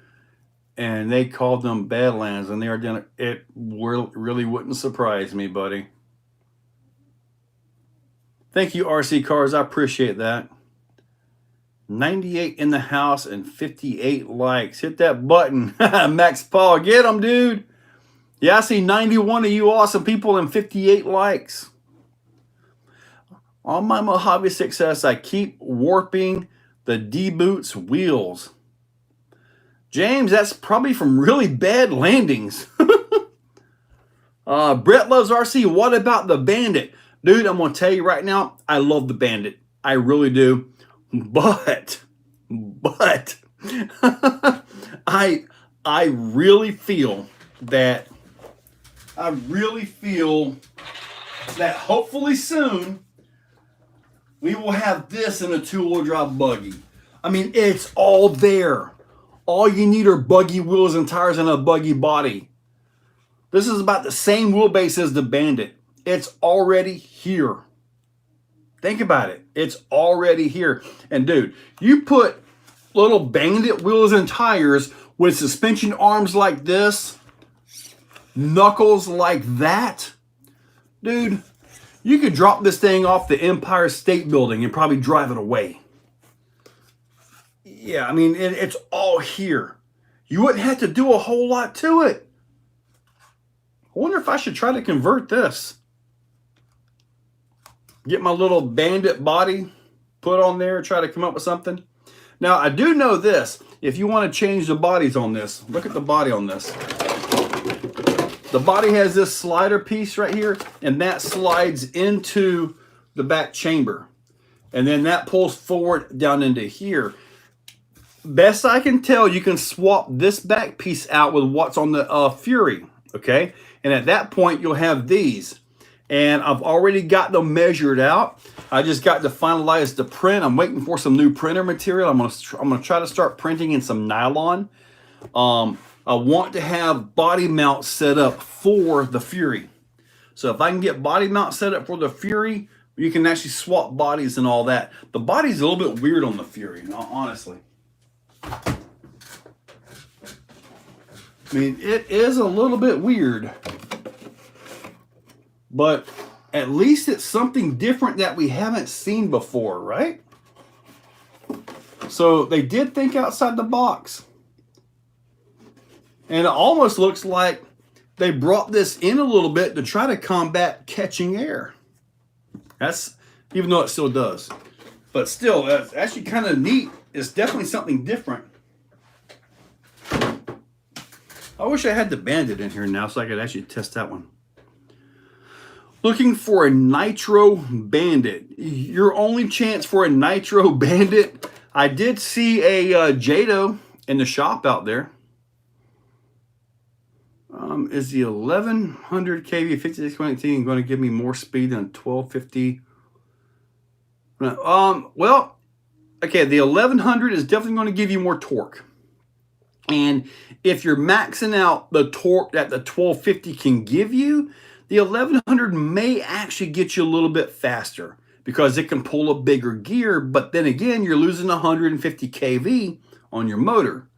and they called them Badlands, and they are done. It really wouldn't surprise me, buddy. Thank you, RC Cars. I appreciate that. 98 in the house and 58 likes. Hit that button. Max Paul, get them, dude. Yeah, I see 91 of you awesome people and 58 likes. On my Mojave 6S, I keep warping the D-Boots wheels. James, that's probably from really bad landings. Brett loves RC. What about the Bandit? Dude, I'm going to tell you right now, I love the Bandit. I really do. But I really feel that hopefully soon we will have this in a two-wheel drive buggy. I mean, it's all there. All you need are buggy wheels and tires and a buggy body. This is about the same wheelbase as the Bandit. It's already here. Think about it. It's already here. And dude, you put little Bandit wheels and tires with suspension arms like this, knuckles like that, dude, you could drop this thing off the Empire State Building and probably drive it away. Yeah, I mean, it's all here. You wouldn't have to do a whole lot to it. I wonder if I should try to convert this. Get my little Bandit body put on there, try to come up with something. Now, I do know this. If you want to change the bodies on this, look at the body on this. The body has this slider piece right here, and that slides into the back chamber. And then that pulls forward down into here. Best I can tell, you can swap this back piece out with what's on the Fury, okay? And at that point, you'll have these. And I've already got them measured out. I just got to finalize the print. I'm waiting for some new printer material. I'm gonna try to start printing in some nylon. I want to have body mount set up for the Fury. So if I can get body mount set up for the Fury, you can actually swap bodies and all that. The body's a little bit weird on the Fury, honestly. I mean, it is a little bit weird, but at least it's something different that we haven't seen before, right? So they did think outside the box. And it almost looks like they brought this in a little bit to try to combat catching air. That's, even though it still does. But still, that's actually kind of neat. It's definitely something different. I wish I had the Bandit in here now so I could actually test that one. Looking for a Nitro Bandit. Your only chance for a Nitro Bandit. I did see a Jado in the shop out there. Is the 1100 kV 5618 going to give me more speed than 1250? Well, okay, the 1100 is definitely going to give you more torque. And if you're maxing out the torque that the 1250 can give you, the 1100 may actually get you a little bit faster because it can pull a bigger gear, but then again, you're losing 150 kV on your motor.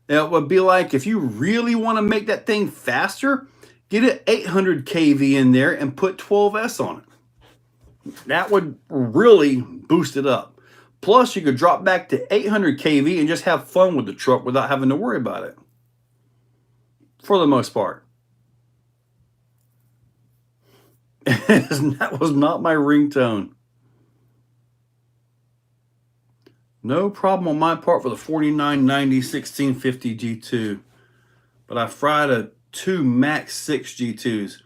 It would be like if you really want to make that thing faster, get an 800 kV in there and put 12S on it. That would really boost it up. Plus, you could drop back to 800 kV and just have fun with the truck without having to worry about it. For the most part. That was not my ringtone. No problem on my part for the 4990 1650 G2. But I fried two Max 6 G2s.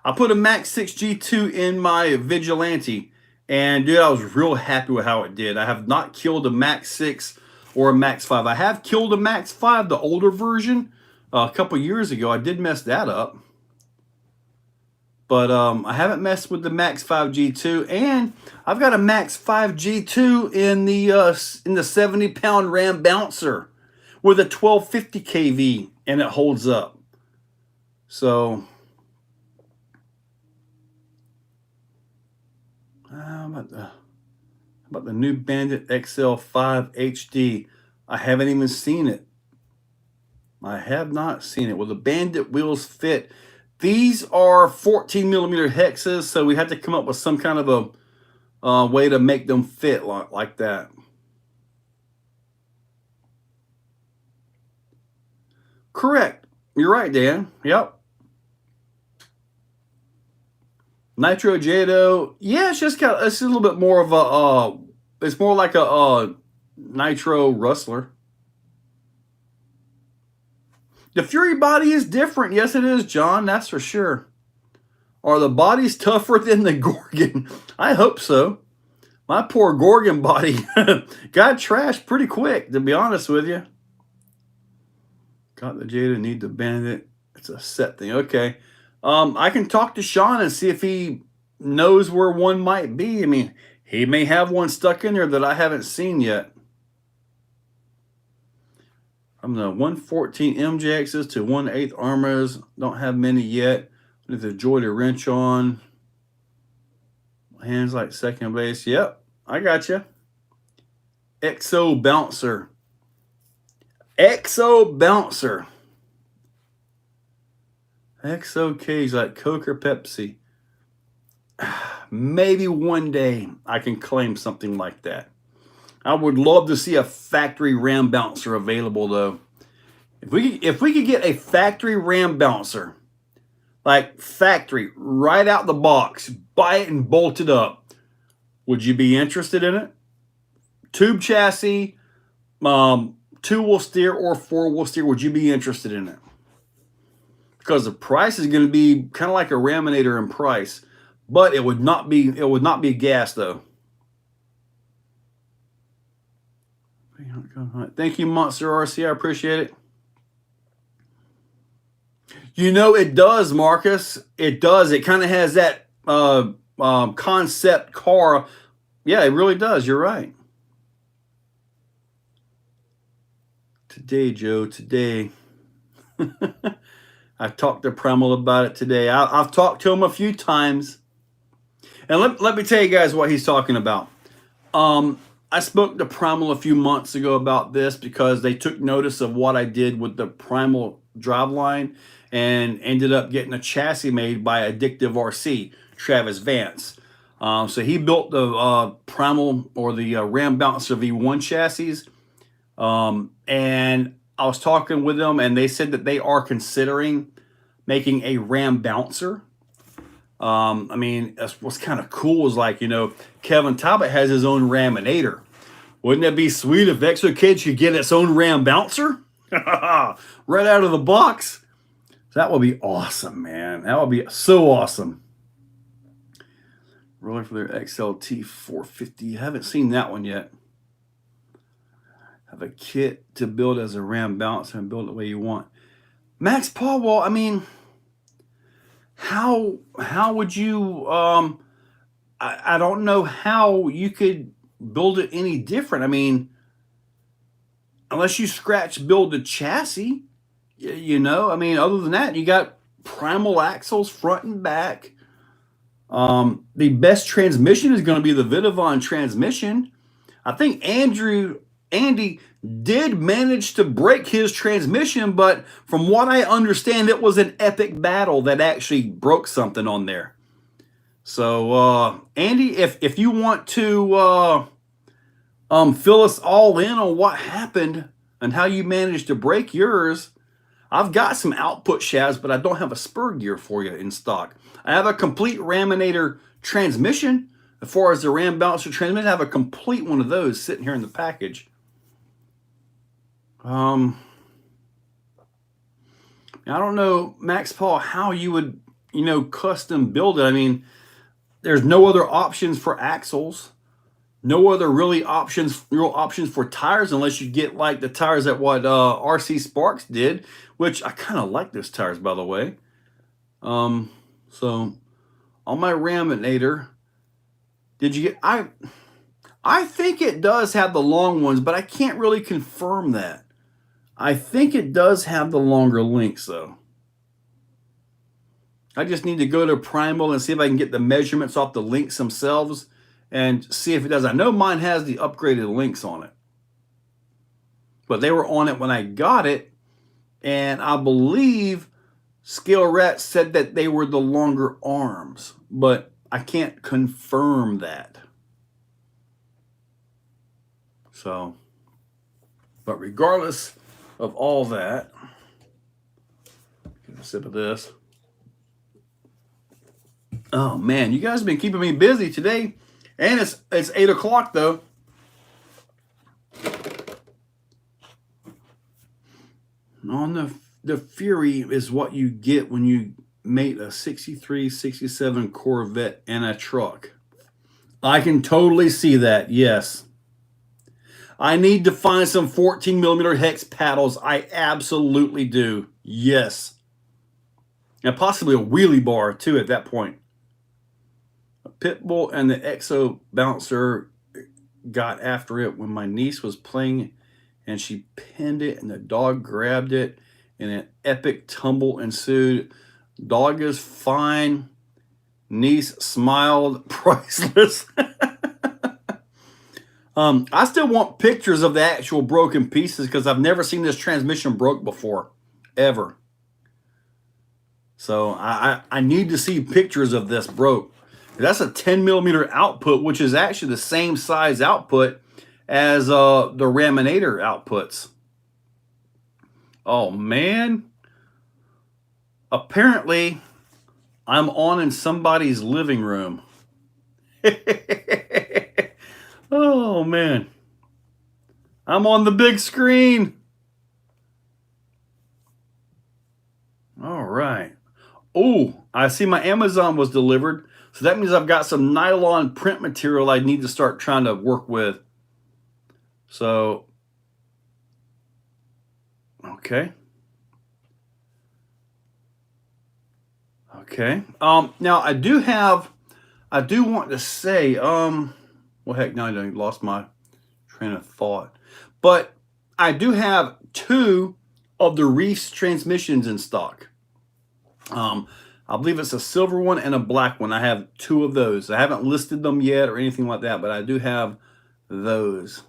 I put a Max 6 G2 in my Vigilante. And dude, I was real happy with how it did. I have not killed a Max 6 or a Max 5. I have killed a Max 5, the older version, a couple years ago. I did mess that up. But I haven't messed with the Max 5 G2, and I've got a Max 5 G2 in the 70-pound Ram Bouncer with a 1250 kV, and it holds up. So, how about the new Bandit XL5 HD? I haven't even seen it. I have not seen it. Will the Bandit wheels fit? These are 14mm hexes, so we had to come up with some kind of a way to make them fit like that. Correct. You're right, Dan. Yep. Nitro Jado. Yeah, it's just it's a little bit more of a it's more like a Nitro Rustler. The Fury body is different. Yes, it is, John. That's for sure. Are the bodies tougher than the Gorgon? I hope so. My poor Gorgon body got trashed pretty quick, to be honest with you. Got the Jada, need the Bandit. It's a set thing. Okay. I can talk to Sean and see if he knows where one might be. I mean, he may have one stuck in there that I haven't seen yet. From the 114 MJXs to 1/8 Armas. Don't have many yet. With the joy to wrench on. Hands like second base. Yep, I got you. Exo Bouncer. Exo Bouncer. Exocaged like Coke or Pepsi. Maybe one day I can claim something like that. I would love to see a factory ram bouncer available though. If we could get a factory ram bouncer, like factory right out the box, buy it and bolt it up, would you be interested in it? Tube chassis, 2-wheel steer or 4-wheel steer, would you be interested in it? Because the price is going to be kind of like a Raminator in price, but it would not be gas though. Thank you, Monster RC. I appreciate it. You know, it does, Marcus. It does. It kind of has that concept car. Yeah, it really does. You're right. Today, Joe, today. I talked to Primal about it today. I've talked to him a few times. And let me tell you guys what he's talking about. I spoke to Primal a few months ago about this because they took notice of what I did with the Primal driveline and ended up getting a chassis made by Addictive RC, Travis Vance. So he built the Primal or the Ram Bouncer V1 chassis. And I was talking with them and they said that they are considering making a Ram Bouncer. I mean, what's kind of cool is like, you know, Kevin Talbot has his own Raminator. Wouldn't it be sweet if Exocaged could get its own Ram Bouncer? Right out of the box. That would be awesome, man. That would be so awesome. Rolling for their XLT 450. I haven't seen that one yet. Have a kit to build as a Ram Bouncer and build it the way you want. Max Paul, well, I mean, how would you, I don't know how you could build it any different. I mean, unless you scratch build the chassis, you know, I mean, other than that, you got Primal axles front and back. The best transmission is going to be the Vidavon transmission. I think Andy did manage to break his transmission, but from what I understand, it was an epic battle that actually broke something on there. So, Andy, if you want to fill us all in on what happened and how you managed to break yours, I've got some output shafts, but I don't have a spur gear for you in stock. I have a complete Raminator transmission. As far as the Ram Bouncer transmission, I have a complete one of those sitting here in the package. I don't know, Max Paul, how you would, you know, custom build it. I mean, there's no other options for axles. No other real options for tires unless you get like the tires that what RC Sparks did, which I kind of like those tires, by the way. So on my Raminator, did you get, I think it does have the long ones, but I can't really confirm that. I think it does have the longer links though. I just need to go to Primal and see if I can get the measurements off the links themselves and see if it does. I know mine has the upgraded links on it, but they were on it when I got it, and I believe Scale Rat said that they were the longer arms, but I can't confirm that. So, but regardless of all that, get a sip of this. Oh man, you guys have been keeping me busy today. And it's 8 o'clock though. On the Fury is what you get when you mate a 63, 67 Corvette and a truck. I can totally see that, yes. I need to find some 14mm hex paddles. I absolutely do, yes. And possibly a wheelie bar too at that point. Pitbull and the Exo Bouncer got after it when my niece was playing and she pinned it, and the dog grabbed it, and an epic tumble ensued. Dog is fine. Niece smiled. Priceless. I still want pictures of the actual broken pieces because I've never seen this transmission broke before, ever. So I need to see pictures of this broke. That's a 10 millimeter output, which is actually the same size output as the Raminator outputs. Oh man. Apparently, I'm on in somebody's living room. Oh man. I'm on the big screen. All right. Oh, I see my Amazon was delivered. So that means I've got some nylon print material I need to start trying to work with. So, okay. Okay. Now I do want to say, well, heck, now I lost my train of thought. But I do have 2 of the Reefs transmissions in stock. I believe it's a silver one and a black one. I have 2 of those. I haven't listed them yet or anything like that, but I do have those.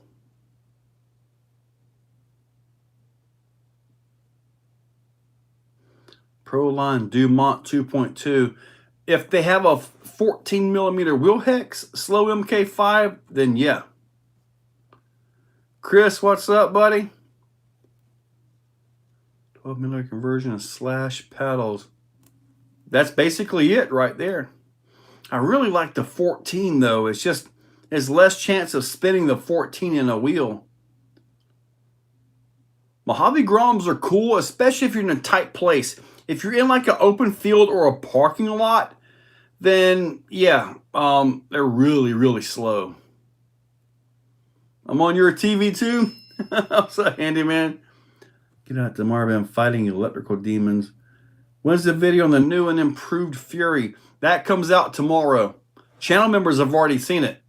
Proline Dumont 2.2. If they have a 14 millimeter wheel hex, slow MK5, then yeah. Chris, what's up, buddy? 12 millimeter conversion of slash paddles. That's basically it right there. I really like the 14 though. It's just, there's less chance of spinning the 14 in a wheel. Mojave Groms are cool, especially if you're in a tight place. If you're in like an open field or a parking lot, then yeah, they're really, really slow. I'm on your TV too. What's up, handyman? Get out to Marvin fighting electrical demons. When's the video on the new and improved Fury? That comes out tomorrow. Channel members have already seen it.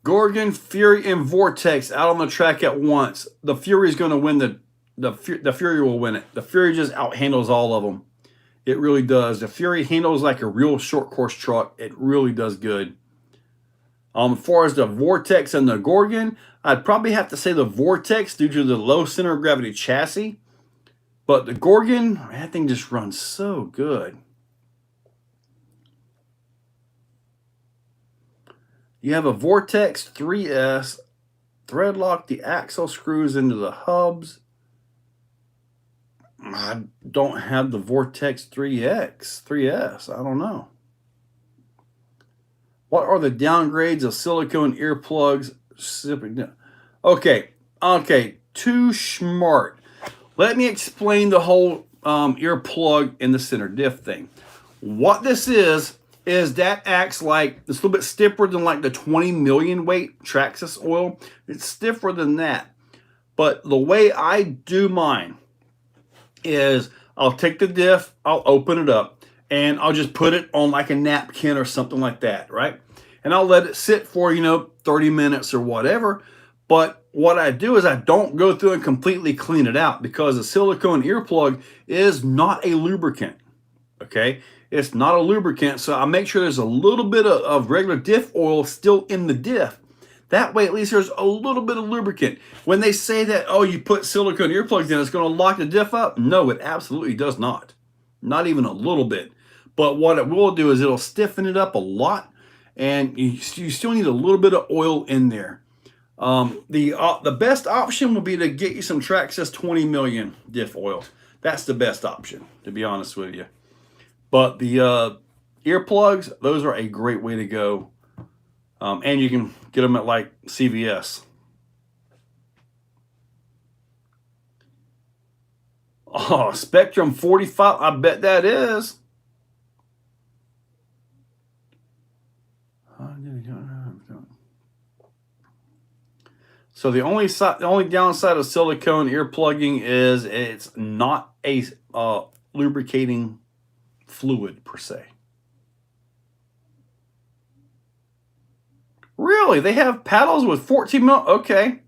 Gorgon, Fury, and Vortex out on the track at once. The Fury is going to win. The Fury will win it. The Fury just outhandles all of them. It really does. The Fury handles like a real short course truck. It really does good. As far as the Vortex and the Gorgon, I'd probably have to say the Vortex due to the low center of gravity chassis. But the Gorgon, that thing just runs so good. You have a Vortex 3S, thread lock the axle screws into the hubs. I don't have the Vortex 3S. I don't know. What are the downgrades of silicone earplugs? Okay, too smart. Let me explain the whole earplug in the center diff thing. What this is that acts like, it's a little bit stiffer than like the 20 million weight Traxxas oil. It's stiffer than that. But the way I do mine is I'll take the diff, I'll open it up, and I'll just put it on like a napkin or something like that, right? And I'll let it sit for, 30 minutes or whatever. But what I do is I don't go through and completely clean it out because the silicone earplug is not a lubricant, okay? It's not a lubricant, so I make sure there's a little bit of regular diff oil still in the diff. That way, at least there's a little bit of lubricant. When they say that, oh, you put silicone earplugs in, it's going to lock the diff up. No, it absolutely does not. Not even a little bit. But what it will do is it'll stiffen it up a lot, and you still need a little bit of oil in there. The best option would be to get you some Traxxas 20 million diff oil. That's the best option, to be honest with you. But the earplugs, those are a great way to go. And you can get them at like CVS. Oh, Spectrum 45, I bet that is. So the only downside of silicone ear plugging is it's not a lubricating fluid per se. Really? They have paddles with 14 mil? Okay.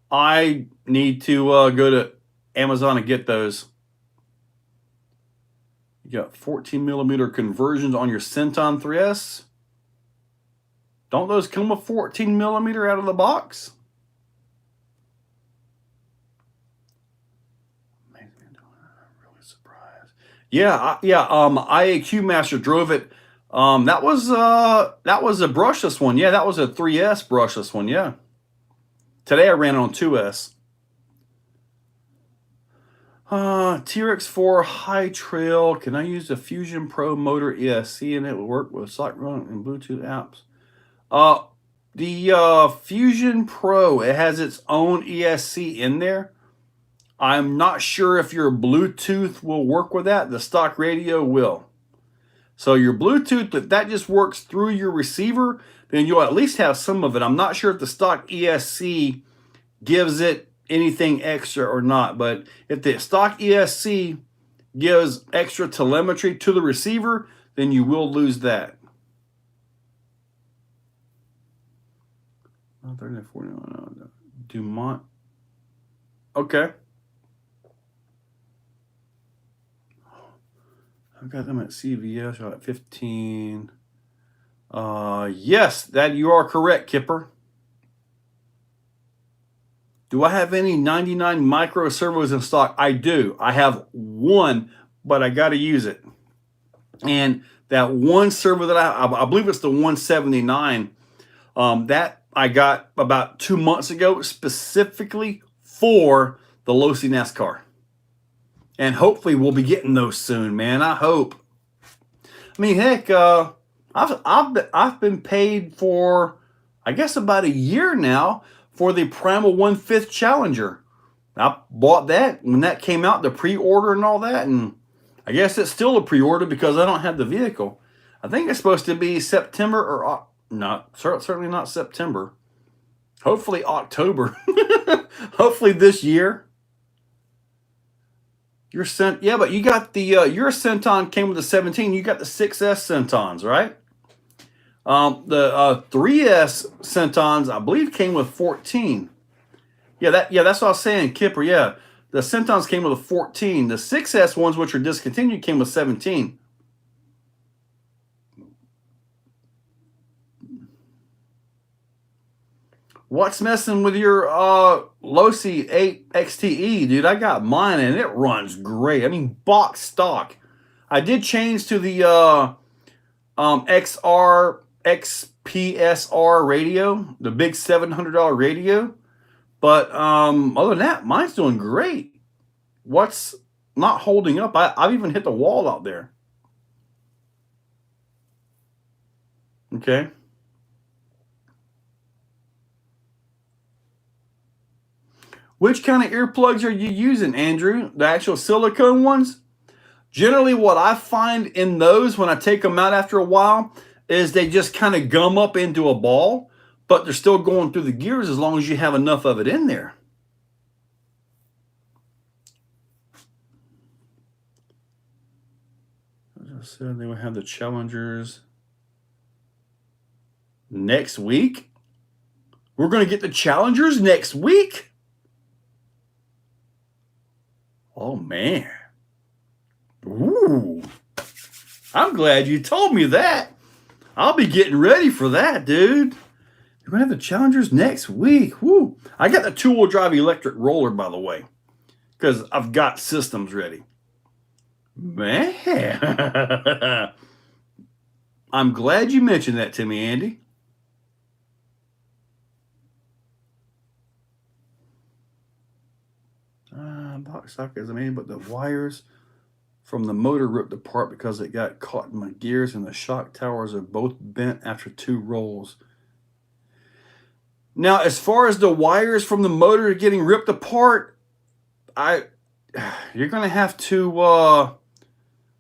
I need to go to Amazon and get those. You got 14 millimeter conversions on your Centon 3S. Don't those come with 14 millimeter out of the box? I'm really surprised. Yeah, IAQ Master drove it. That was a brushless one. Yeah, that was a 3S brushless one. Yeah. Today I ran it on 2S. TRX4 High Trail. Can I use the Fusion Pro motor ESC and it will work with site run and Bluetooth apps? The Fusion Pro, it has its own ESC in there. I'm not sure if your Bluetooth will work with that. The stock radio will. So your Bluetooth, if that just works through your receiver, then you'll at least have some of it. I'm not sure if the stock ESC gives it anything extra or not, but if the stock ESC gives extra telemetry to the receiver, then you will lose that. Dumont. Okay. I've got them at CVS at 15. Yes, that you are correct, Kipper. Do I have any 99 micro servos in stock? I do. I have one, but I got to use it. And that one servo that I believe it's the 179, that I got about 2 months ago specifically for the Losi NASCAR. And hopefully we'll be getting those soon, man. I hope. I mean, heck, I've been paid for, I guess, about a year now for the Primal 1/5 Challenger. I bought that when that came out, the pre-order and all that, and I guess it's still a pre-order because I don't have the vehicle. I think it's supposed to be September or not, certainly not September. Hopefully October. Hopefully this year. Yeah, but you got the your Centon came with the 17. You got the 6S Centons, right? The 3S Centons, I believe, came with 14. Yeah, that's what I was saying, Kipper. Yeah, the Centons came with a 14. The 6S ones, which are discontinued, came with 17. What's messing with your Losi 8 XTE, dude? I got mine and it runs great. I mean, box stock. I did change to the XPSR radio, the big $700 radio. But other than that, mine's doing great. What's not holding up? I've even hit the wall out there. Okay. Which kind of earplugs are you using, Andrew? The actual silicone ones? Generally, what I find in those when I take them out after a while is they just kind of gum up into a ball, but they're still going through the gears as long as you have enough of it in there. As I said, they will have the Challengers next week. We're going to get the Challengers next week? Oh, man. Ooh. I'm glad you told me that. I'll be getting ready for that, dude. We're going to have the Challengers next week. Woo. I got the two-wheel drive electric roller, by the way, because I've got systems ready. Man. I'm glad you mentioned that to me, Andy. Box sockets, but the wires from the motor ripped apart because it got caught in my gears, and the shock towers are both bent after 2 rolls. Now, as far as the wires from the motor getting ripped apart, you're going to have to,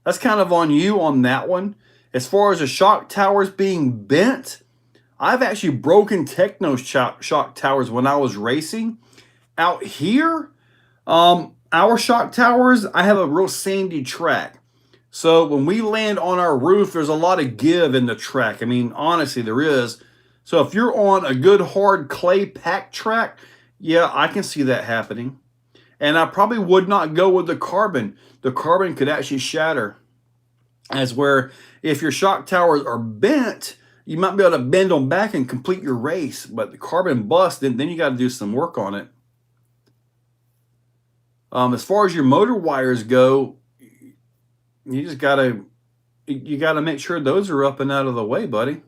that's kind of on you on that one. As far as the shock towers being bent, I've actually broken Techno shock towers when I was racing. Out here, our shock towers, I have a real sandy track. So when we land on our roof, there's a lot of give in the track. I mean, honestly, there is. So if you're on a good hard clay pack track, yeah, I can see that happening. And I probably would not go with the carbon. The carbon could actually shatter. As where if your shock towers are bent, you might be able to bend them back and complete your race. But the carbon bust, then you got to do some work on it. As far as your motor wires go, you just gotta make sure those are up and out of the way, buddy.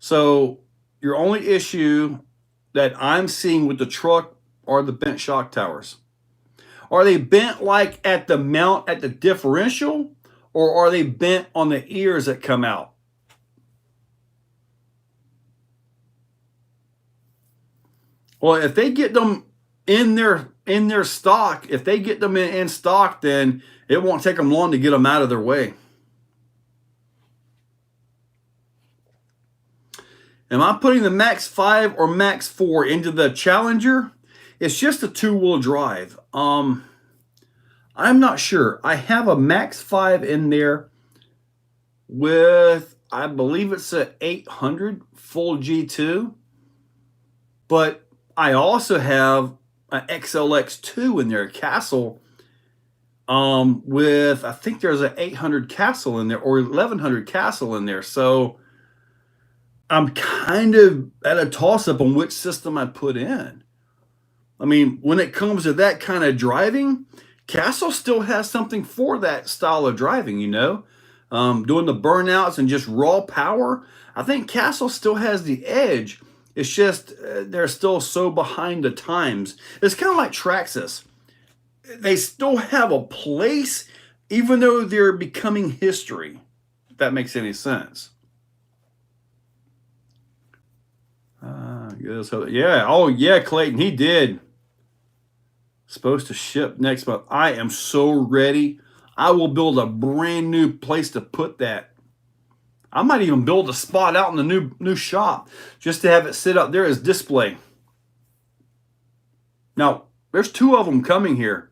So your only issue that I'm seeing with the truck are the bent shock towers. Are they bent like at the mount at the differential, or are they bent on the ears that come out? Well, if they get them in their stock, if they get them in stock, then it won't take them long to get them out of their way. Am I putting the Max 5 or Max 4 into the Challenger? It's just a two-wheel drive. I'm not sure. I have a Max 5 in there with, I believe it's an 800 full G2. But I also have an XLX2 in there, Castle, with, I think there's an 800 Castle in there, or 1100 Castle in there. So I'm kind of at a toss-up on which system I put in. I mean, when it comes to that kind of driving, Castle still has something for that style of driving, you know. Doing the burnouts and just raw power, I think Castle still has the edge. It's just they're still so behind the times. It's kind of like Traxxas. They still have a place, even though they're becoming history, if that makes any sense. Yeah. Oh, yeah, Clayton, he did. Supposed to ship next month. I am so ready. I will build a brand new place to put that. I might even build a spot out in the new shop just to have it sit up there as display. Now, there's two of them coming here.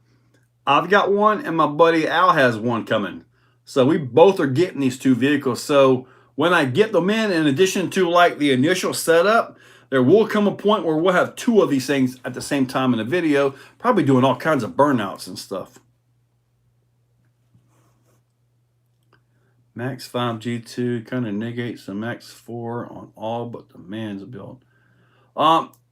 I've got one and my buddy Al has one coming. So we both are getting these two vehicles. So when I get them in addition to like the initial setup, there will come a point where we'll have two of these things at the same time in the video, probably doing all kinds of burnouts and stuff. Max 5 G2 kind of negates the Max 4 on all but the man's build.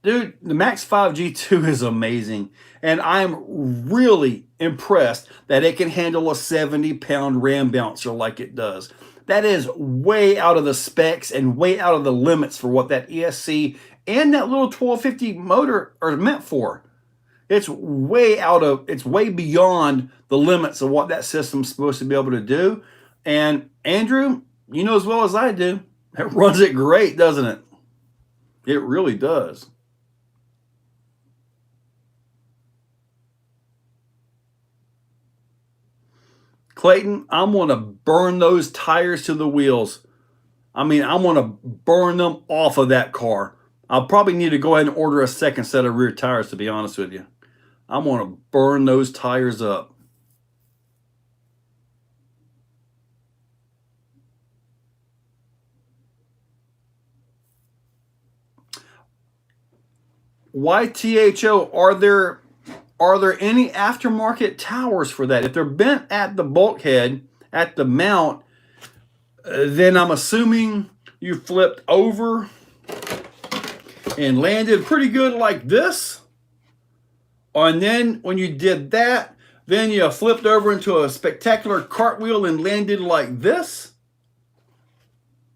Dude, the Max 5 G2 is amazing. And I'm really impressed that it can handle a 70-pound ram bouncer like it does. That is way out of the specs and way out of the limits for what that ESC and that little 1250 motor are meant for. It's way beyond the limits of what that system's supposed to be able to do. And Andrew, you know as well as I do, it runs it great, doesn't it? It really does. Clayton, I'm going to burn those tires to the wheels. I mean, I'm going to burn them off of that car. I'll probably need to go ahead and order a second set of rear tires, to be honest with you. I'm going to burn those tires up. YTHO, are there any aftermarket towers for that? If they're bent at the bulkhead, at the mount, then I'm assuming you flipped over and landed pretty good like this. And then when you did that, then you flipped over into a spectacular cartwheel and landed like this.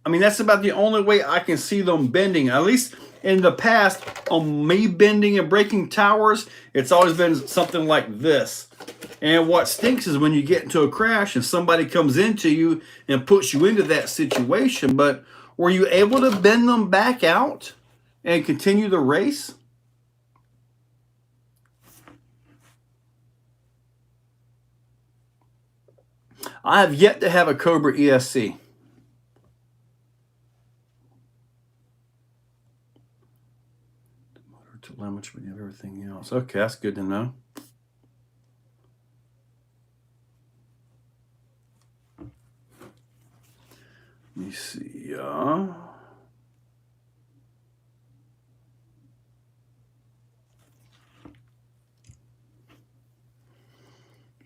I mean, that's about the only way I can see them bending. At least in the past, on me bending and breaking towers, it's always been something like this. And what stinks is when you get into a crash and somebody comes into you and puts you into that situation. But were you able to bend them back out and continue the race? I have yet to have a Cobra ESC. Telemetry and everything else. Okay, that's good to know. Let me see.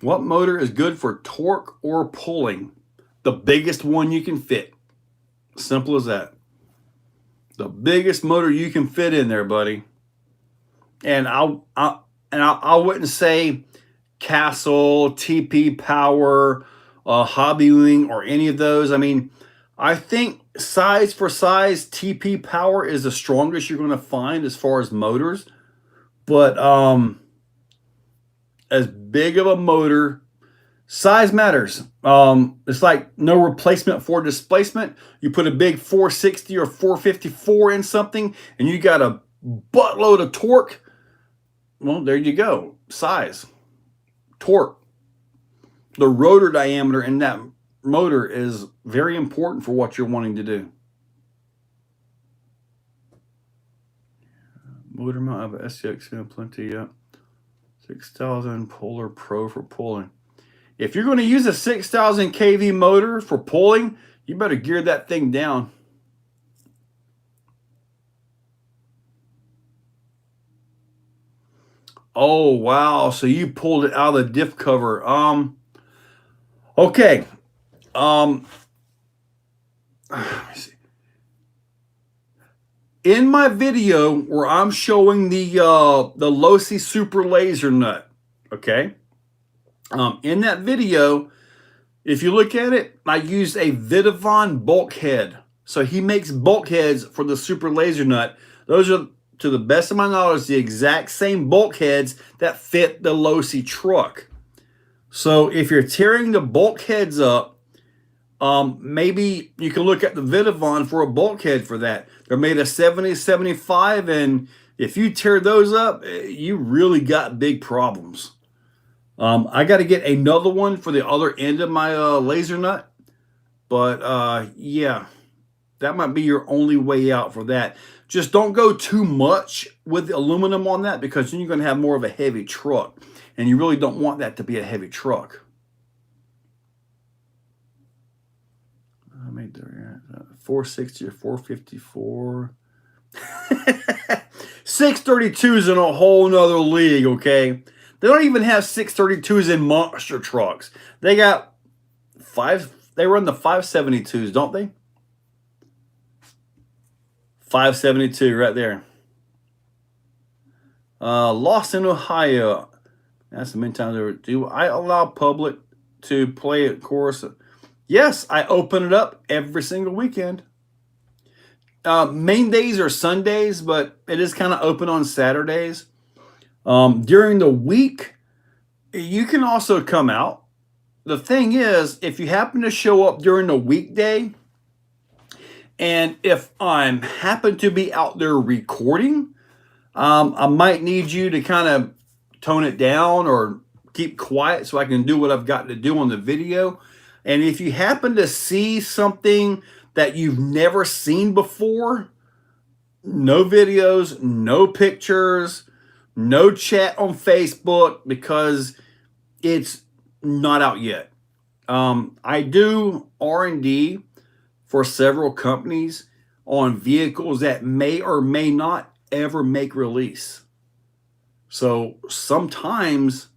What motor is good for torque or pulling? The biggest one you can fit. Simple as that. The biggest motor you can fit in there, buddy. And I wouldn't say Castle, TP Power, Hobbywing, or any of those. I mean, I think size for size, TP Power is the strongest you're going to find as far as motors. But as big of a motor, size matters. It's like no replacement for displacement. You put a big 460 or 454 in something, and you got a buttload of torque. Well, there you go. Size, torque. The rotor diameter in that motor is very important for what you're wanting to do. Motor mount of SCX in plenty, yeah. 6,000 Polar Pro for pulling. If you're going to use a 6,000 kV motor for pulling, you better gear that thing down. Oh, wow. So you pulled it out of the diff cover. Okay. Let me see. In my video where I'm showing the Losi Super Laser Nut, okay? In that video, if you look at it, I used a Vidavon bulkhead. So he makes bulkheads for the Super Laser Nut. Those are, to the best of my knowledge, the exact same bulkheads that fit the Losi truck. So if you're tearing the bulkheads up, maybe you can look at the Vidavon for a bulkhead for that. They're made of 70-75, and if you tear those up, you really got big problems. I got to get another one for the other end of my laser nut, but yeah, that might be your only way out for that. Just don't go too much with aluminum on that, because then you're going to have more of a heavy truck, and you really don't want that to be a heavy truck. I made the 460 or 454. 632s in a whole nother league, okay? They don't even have 632s in monster trucks. They got they run the 572s, don't they? 572 right there. Lost in Ohio. That's the many times. Do I allow public to play at course? Yes, I open it up every single weekend. Main days are Sundays, but it is kind of open on Saturdays. During the week, you can also come out. The thing is, if you happen to show up during the weekday, and if I'm happen to be out there recording, I might need you to kind of tone it down or keep quiet so I can do what I've got to do on the video. And if you happen to see something that you've never seen before, no videos, no pictures, no chat on Facebook, because it's not out yet. I do R&D for several companies on vehicles that may or may not ever make release. So sometimes,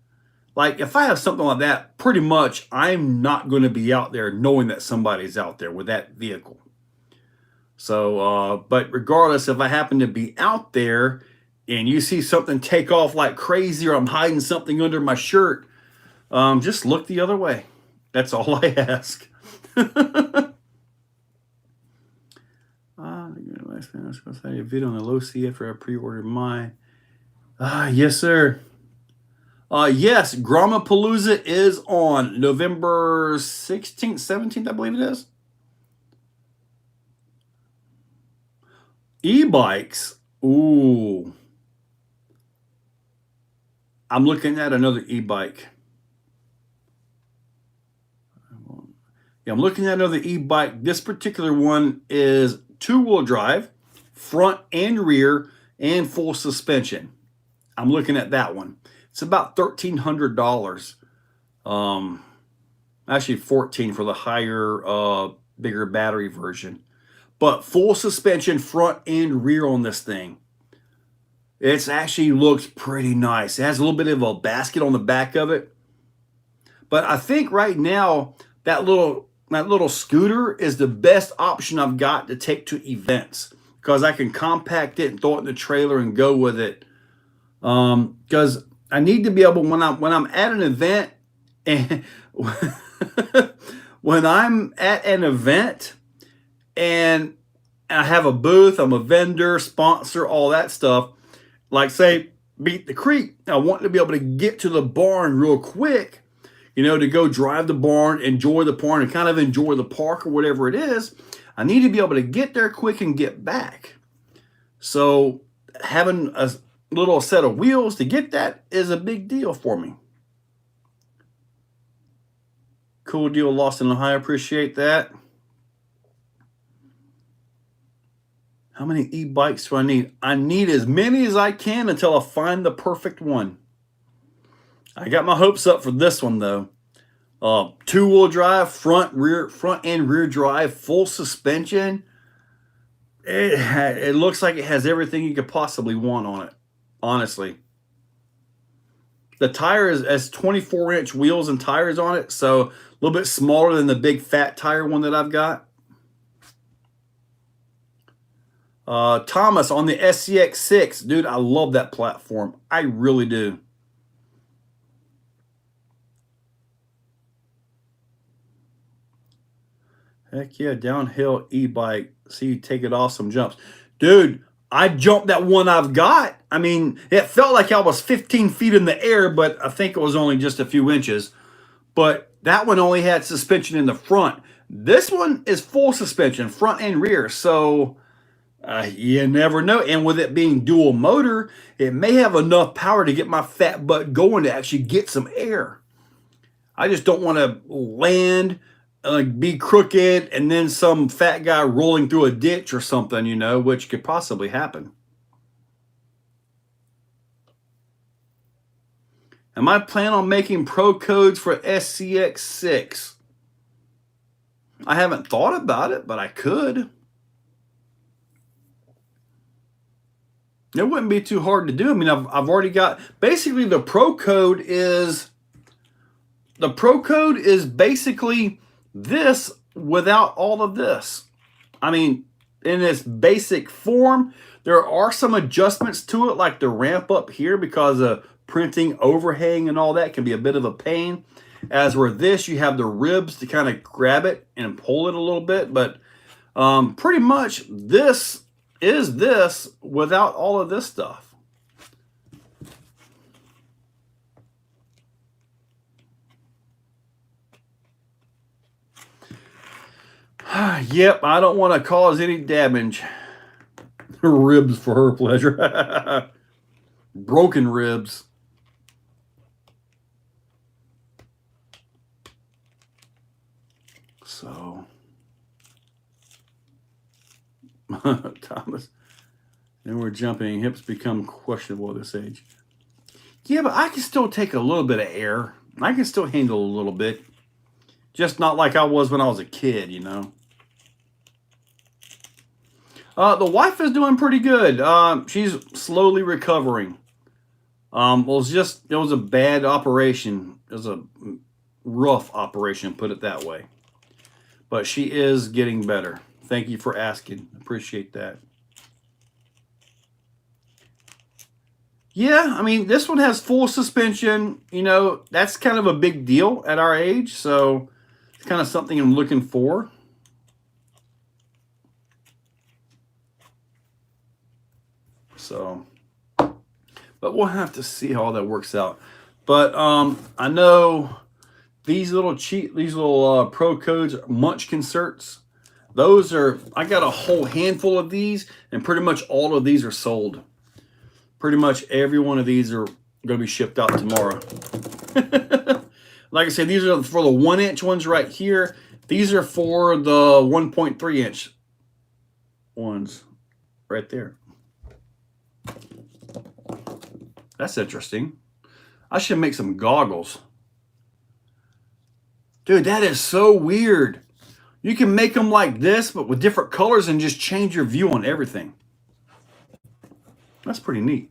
like if I have something like that, pretty much I'm not going to be out there knowing that somebody's out there with that vehicle. So, but regardless, if I happen to be out there and you see something take off like crazy, or I'm hiding something under my shirt, just look the other way. That's all I ask. Last thing I was going to say, a video on the Losi after I pre-ordered mine. Yes, sir. Yes, Gramapalooza is on November 16th, 17th, I believe it is. E-bikes. Ooh. I'm looking at another e-bike. Yeah, I'm looking at another e-bike. This particular one is two-wheel drive, front and rear, and full suspension. I'm looking at that one. It's about $1,300. Actually $1,400 for the higher, bigger battery version. But full suspension, front and rear on this thing. It actually looks pretty nice. It has a little bit of a basket on the back of it. But I think right now that little scooter is the best option I've got to take to events, because I can compact it and throw it in the trailer and go with it. Because I need to be able, when I'm at an event, and when I'm at an event and I have a booth, I'm a vendor, sponsor, all that stuff, like say Beat the Creek, I want to be able to get to the barn real quick, you know, to go drive the barn, enjoy the barn, and kind of enjoy the park or whatever it is. I need to be able to get there quick and get back. So having a little set of wheels to get that is a big deal for me. Cool deal, Lost in Ohio. Appreciate that. How many e-bikes do I need? I need as many as I can until I find the perfect one. I got my hopes up for this one though. Two-wheel drive, front and rear drive, full suspension. It looks like it has everything you could possibly want on it, honestly. The tire has 24-inch wheels and tires on it, so a little bit smaller than the big fat tire one that I've got. Thomas on the SCX6. Dude, I love that platform. I really do. Heck yeah, downhill e-bike. See you take it off some jumps. Dude, I jumped that one I've got. I mean, it felt like I was 15 feet in the air, but I think it was only just a few inches. But that one only had suspension in the front. This one is full suspension, front and rear. So you never know. And with it being dual motor, it may have enough power to get my fat butt going to actually get some air. I just don't want to land, be crooked, and then some fat guy rolling through a ditch or something, you know, which could possibly happen. Am I planning on making pro codes for SCX6? I haven't thought about it, but I could. It wouldn't be too hard to do. I mean, I've already got, basically the pro code is basically this without all of this. I mean, in its basic form, there are some adjustments to it, like the ramp up here, because of printing overhang and all that can be a bit of a pain. As where this, you have the ribs to kind of grab it and pull it a little bit, but pretty much this is this without all of this stuff. Yep, I don't want to cause any damage. Ribs for her pleasure. Broken ribs. So, Thomas, then we're jumping. Hips become questionable at this age. Yeah, but I can still take a little bit of air. I can still handle a little bit. Just not like I was when I was a kid, you know. The wife is doing pretty good. She's slowly recovering. It was a bad operation. It was a rough operation, put it that way. But she is getting better. Thank you for asking. Appreciate that. Yeah, I mean, this one has full suspension. You know, that's kind of a big deal at our age. So it's kind of something I'm looking for. So, but we'll have to see how all that works out. But I know these little pro codes, Munchkin certs. Those are, I got a whole handful of these, and pretty much all of these are sold. Pretty much every one of these are going to be shipped out tomorrow. Like I said, these are for the 1-inch ones right here. These are for the 1.3-inch ones right there. That's interesting. I should make some goggles. Dude, that is so weird. You can make them like this, but with different colors and just change your view on everything. That's pretty neat.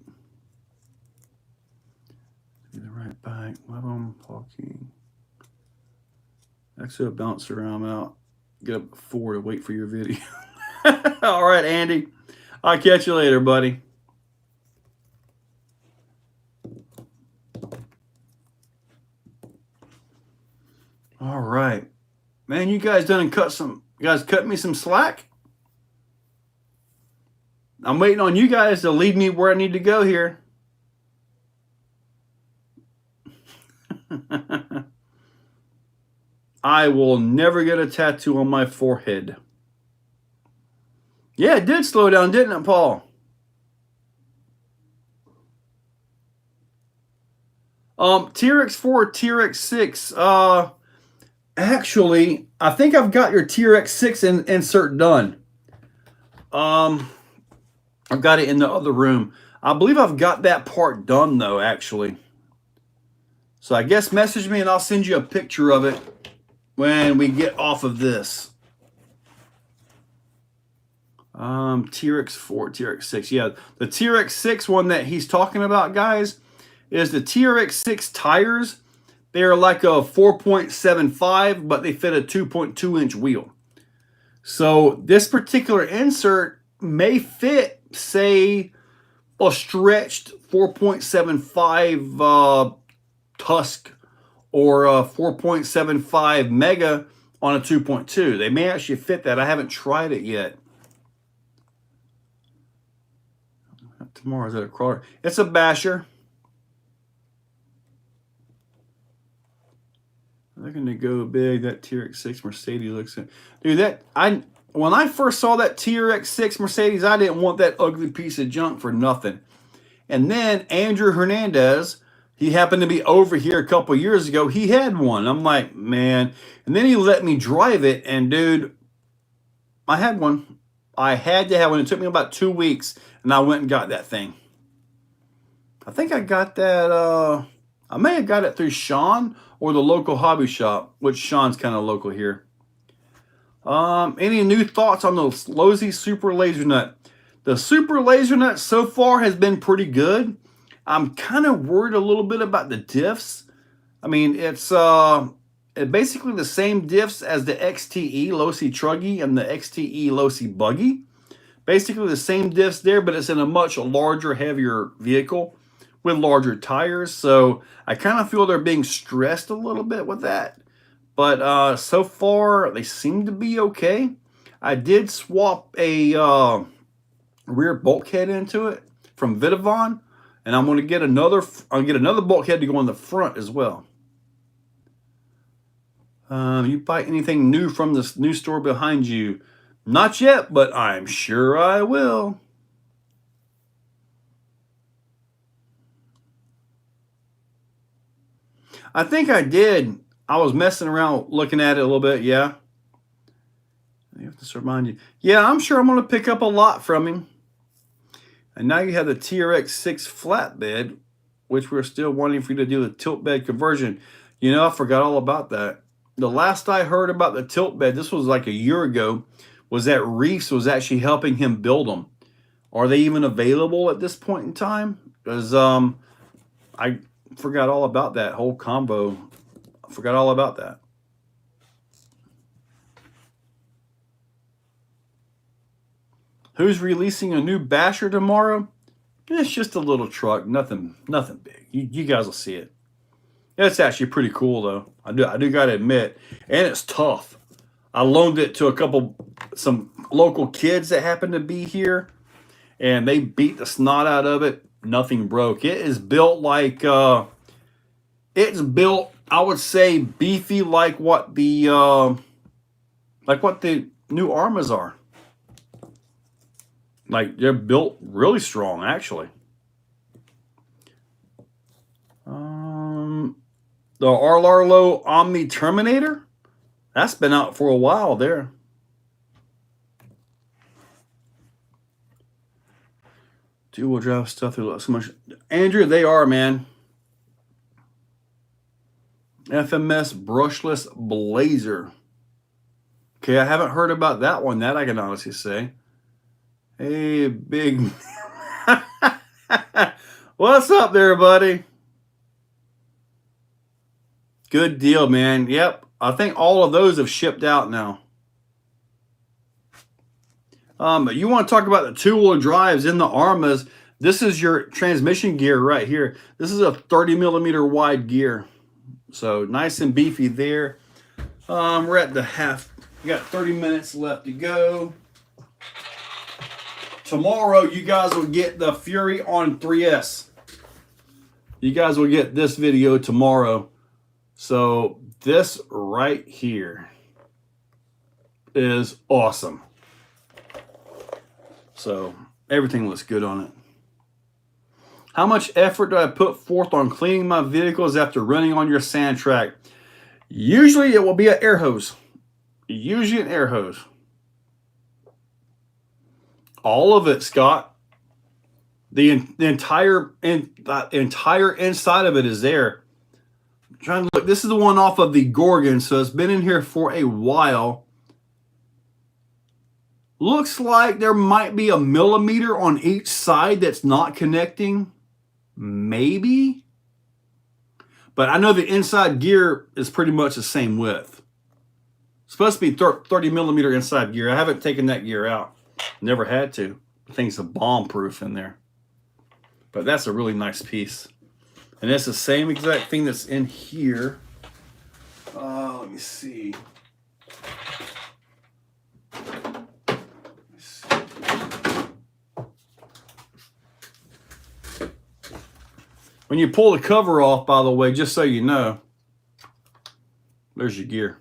Be the right back. Love them, parking. Exo bounce around out. Get up at 4 to wait for your video. All right, Andy. I'll catch you later, buddy. All right. Man, you guys done cut me some slack. I'm waiting on you guys to lead me where I need to go here. I will never get a tattoo on my forehead. Yeah, it did slow down, didn't it, Paul? TRX4, TRX6. Actually, I think I've got your TRX6 insert done. I've got it in the other room. I believe I've got that part done, though, actually. So I guess message me and I'll send you a picture of it when we get off of this. TRX4, TRX6. Yeah, the TRX6 one that he's talking about, guys, is the TRX6 tires. They're like a 4.75, but they fit a 2.2-inch wheel. So this particular insert may fit, say, a stretched 4.75 Tusk or a 4.75 Mega on a 2.2. They may actually fit that. I haven't tried it yet. Tomorrow is that a crawler? It's a basher. They're gonna go big. That TRX6 Mercedes looks good. Dude, when I first saw that TRX6 Mercedes, I didn't want that ugly piece of junk for nothing. And then Andrew Hernandez, he happened to be over here a couple years ago. He had one. I'm like, man. And then he let me drive it, and dude, I had one. I had to have one. It took me about 2 weeks, and I went and got that thing. I think I got that. I may have got it through Sean or the local hobby shop, which Sean's kind of local here. Any new thoughts on the Losi Super Laser Nut? The Super Laser Nut so far has been pretty good. I'm kind of worried a little bit about the diffs. I mean, it's basically the same diffs as the XTE Losi Truggy and the XTE Losi Buggy. Basically the same diffs there, but it's in a much larger, heavier vehicle with larger tires. So I kind of feel they're being stressed a little bit with that. But so far, they seem to be okay. I did swap a rear bulkhead into it from Vitavon, and I'm going to get another bulkhead to go on the front as well. You buy anything new from this new store behind you? Not yet, but I'm sure I will. I think I did. I was messing around looking at it a little bit, yeah. You have to remind you. Yeah, I'm sure I'm going to pick up a lot from him. And now you have the TRX6 flatbed, which we're still wanting for you to do the tilt bed conversion. You know, I forgot all about that. The last I heard about the tilt bed, this was like a year ago, was that Reefs was actually helping him build them. Are they even available at this point in time? Because I forgot all about that whole combo. I forgot all about that. Who's releasing a new basher tomorrow? It's just a little truck, nothing big. You guys will see it. It's actually pretty cool though. I do gotta admit, and it's tough. I loaned it to some local kids that happen to be here, and they beat the snot out of it. Nothing broke. It is built like it's built, I would say, beefy like what the new Armas are. Like, they're built really strong, actually. The Arlarlo Omni Terminator, that's been out for a while there. Dual drive stuff through so much. Andrew, they are, man. FMS brushless blazer. Okay, I haven't heard about that one. That I can honestly say. Hey, big. What's up there, buddy? Good deal, man. Yep. I think all of those have shipped out now. You want to talk about the two-wheel drives in the Armas. This is your transmission gear right here. This is a 30mm wide gear. So nice and beefy there. We're at the half. We got 30 minutes left to go. Tomorrow, you guys will get the Fury on 3S. You guys will get this video tomorrow. So this right here is awesome. So everything looks good on it. How much effort do I put forth on cleaning my vehicles after running on your sand track? Usually it will be an air hose. Usually an air hose. All of it, Scott. The entire inside of it is there. I'm trying to look. This is the one off of the Gorgon, so it's been in here for a while. Looks like there might be a millimeter on each side that's not connecting. Maybe. But I know the inside gear is pretty much the same width. It's supposed to be 30mm inside gear. I haven't taken that gear out. Never had to. The thing's a bomb-proof in there. But that's a really nice piece. And it's the same exact thing that's in here. Let me see. When you pull the cover off, by the way, just so you know, there's your gear.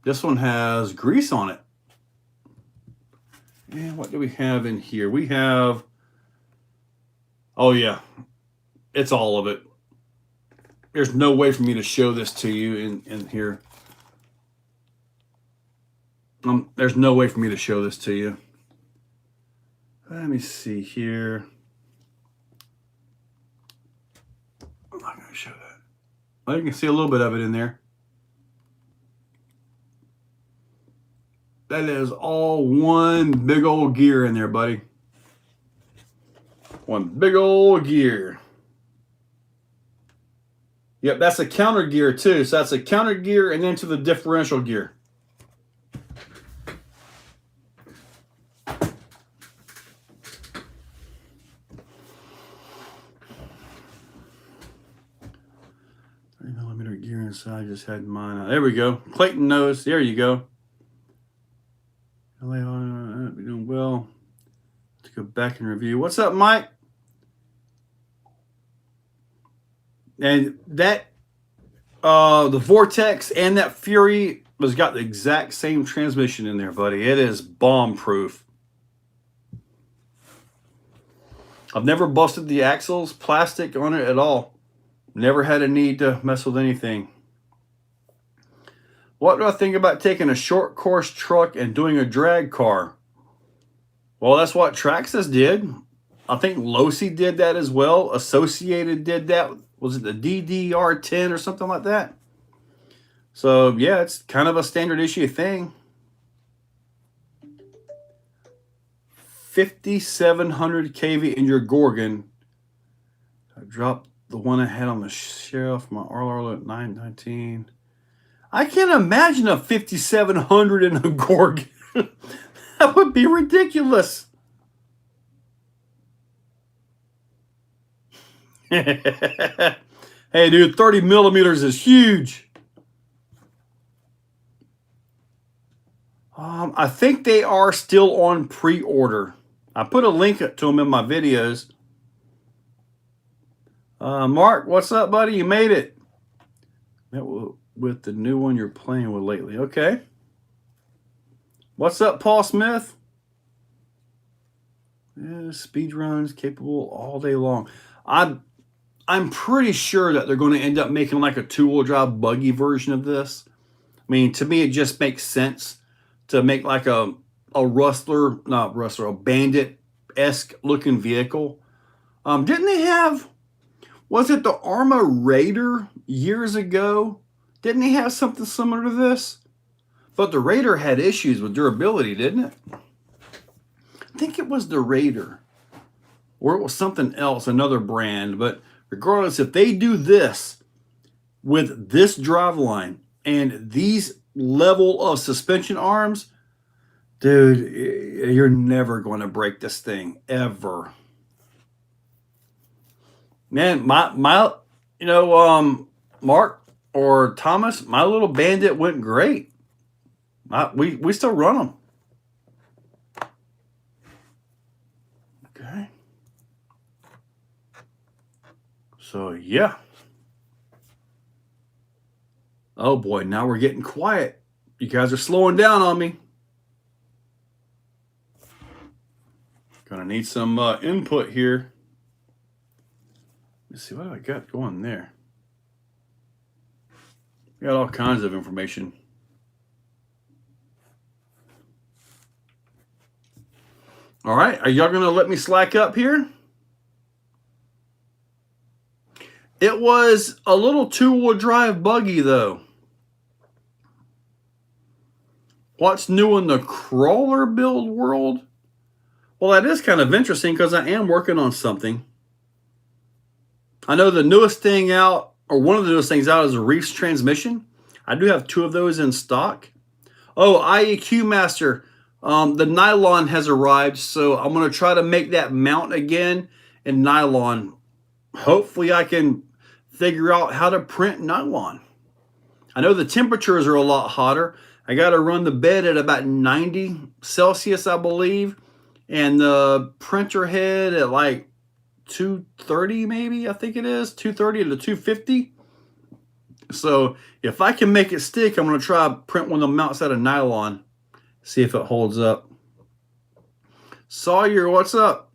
This one has grease on it. And what do we have in here? We have, oh yeah, it's all of it. There's no way for me to show this to you in here. There's no way for me to show this to you. Let me see here. I'm not going to show that. Well, you can see a little bit of it in there. That is all one big old gear in there, buddy. One big old gear. Yep, that's a counter gear too. So that's a counter gear and then to the differential gear. Gear inside. I just had mine out. There we go. Clayton knows. There you go. We're doing well. Let's go back and review. What's up, Mike? And that the Vortex and that Fury has got the exact same transmission in there, buddy. It is bomb-proof. I've never busted the axles, plastic on it at all. Never had a need to mess with anything. What do I think about taking a short course truck and doing a drag car? Well, that's what Traxxas did. I think Losi did that as well. Associated did that. Was it the DDR10 or something like that? So, yeah, it's kind of a standard issue thing. 5,700 kV in your Gorgon. I dropped the one I had on the shelf, my RLR at 919. I can't imagine a 5,700 in a Gorgon. That would be ridiculous. Hey, dude, 30mm is huge. I think they are still on pre-order. I put a link to them in my videos. Mark, what's up, buddy? You made it. With the new one you're playing with lately. Okay. What's up, Paul Smith? Yeah, speed runs capable all day long. I'm pretty sure that they're going to end up making like a two-wheel drive buggy version of this. I mean, to me, it just makes sense to make like a Rustler, not Rustler, a Bandit-esque looking vehicle. Didn't they have, was it the Arma Raider years ago? Didn't he have something similar to this? But the Raider had issues with durability, didn't it? I think it was the Raider. Or it was something else, another brand. But regardless, if they do this, with this drive line and these level of suspension arms, dude, you're never going to break this thing ever. Man, my you know, Mark or Thomas, my little Bandit went great. We still run them. Okay. So yeah. Oh boy, now we're getting quiet. You guys are slowing down on me. Gonna need some input here. Let's see, what do I got going there? Got all kinds of information. All right, are y'all gonna let me slack up here? It was a little two-wheel drive buggy though. What's new in the crawler build world? Well, that is kind of interesting because I am working on something. I know the newest thing out, or one of the newest things out, is a Reef's transmission. I do have 2 of those in stock. Oh, IEQ Master, the nylon has arrived, so I'm going to try to make that mount again in nylon. Hopefully I can figure out how to print nylon. I know the temperatures are a lot hotter. I got to run the bed at about 90 Celsius, I believe, and the printer head at like 230 maybe, I think it is, 230 to 250. So if I can make it stick, I'm going to try to print one of the mounts out of nylon, see if it holds up. Sawyer, what's up?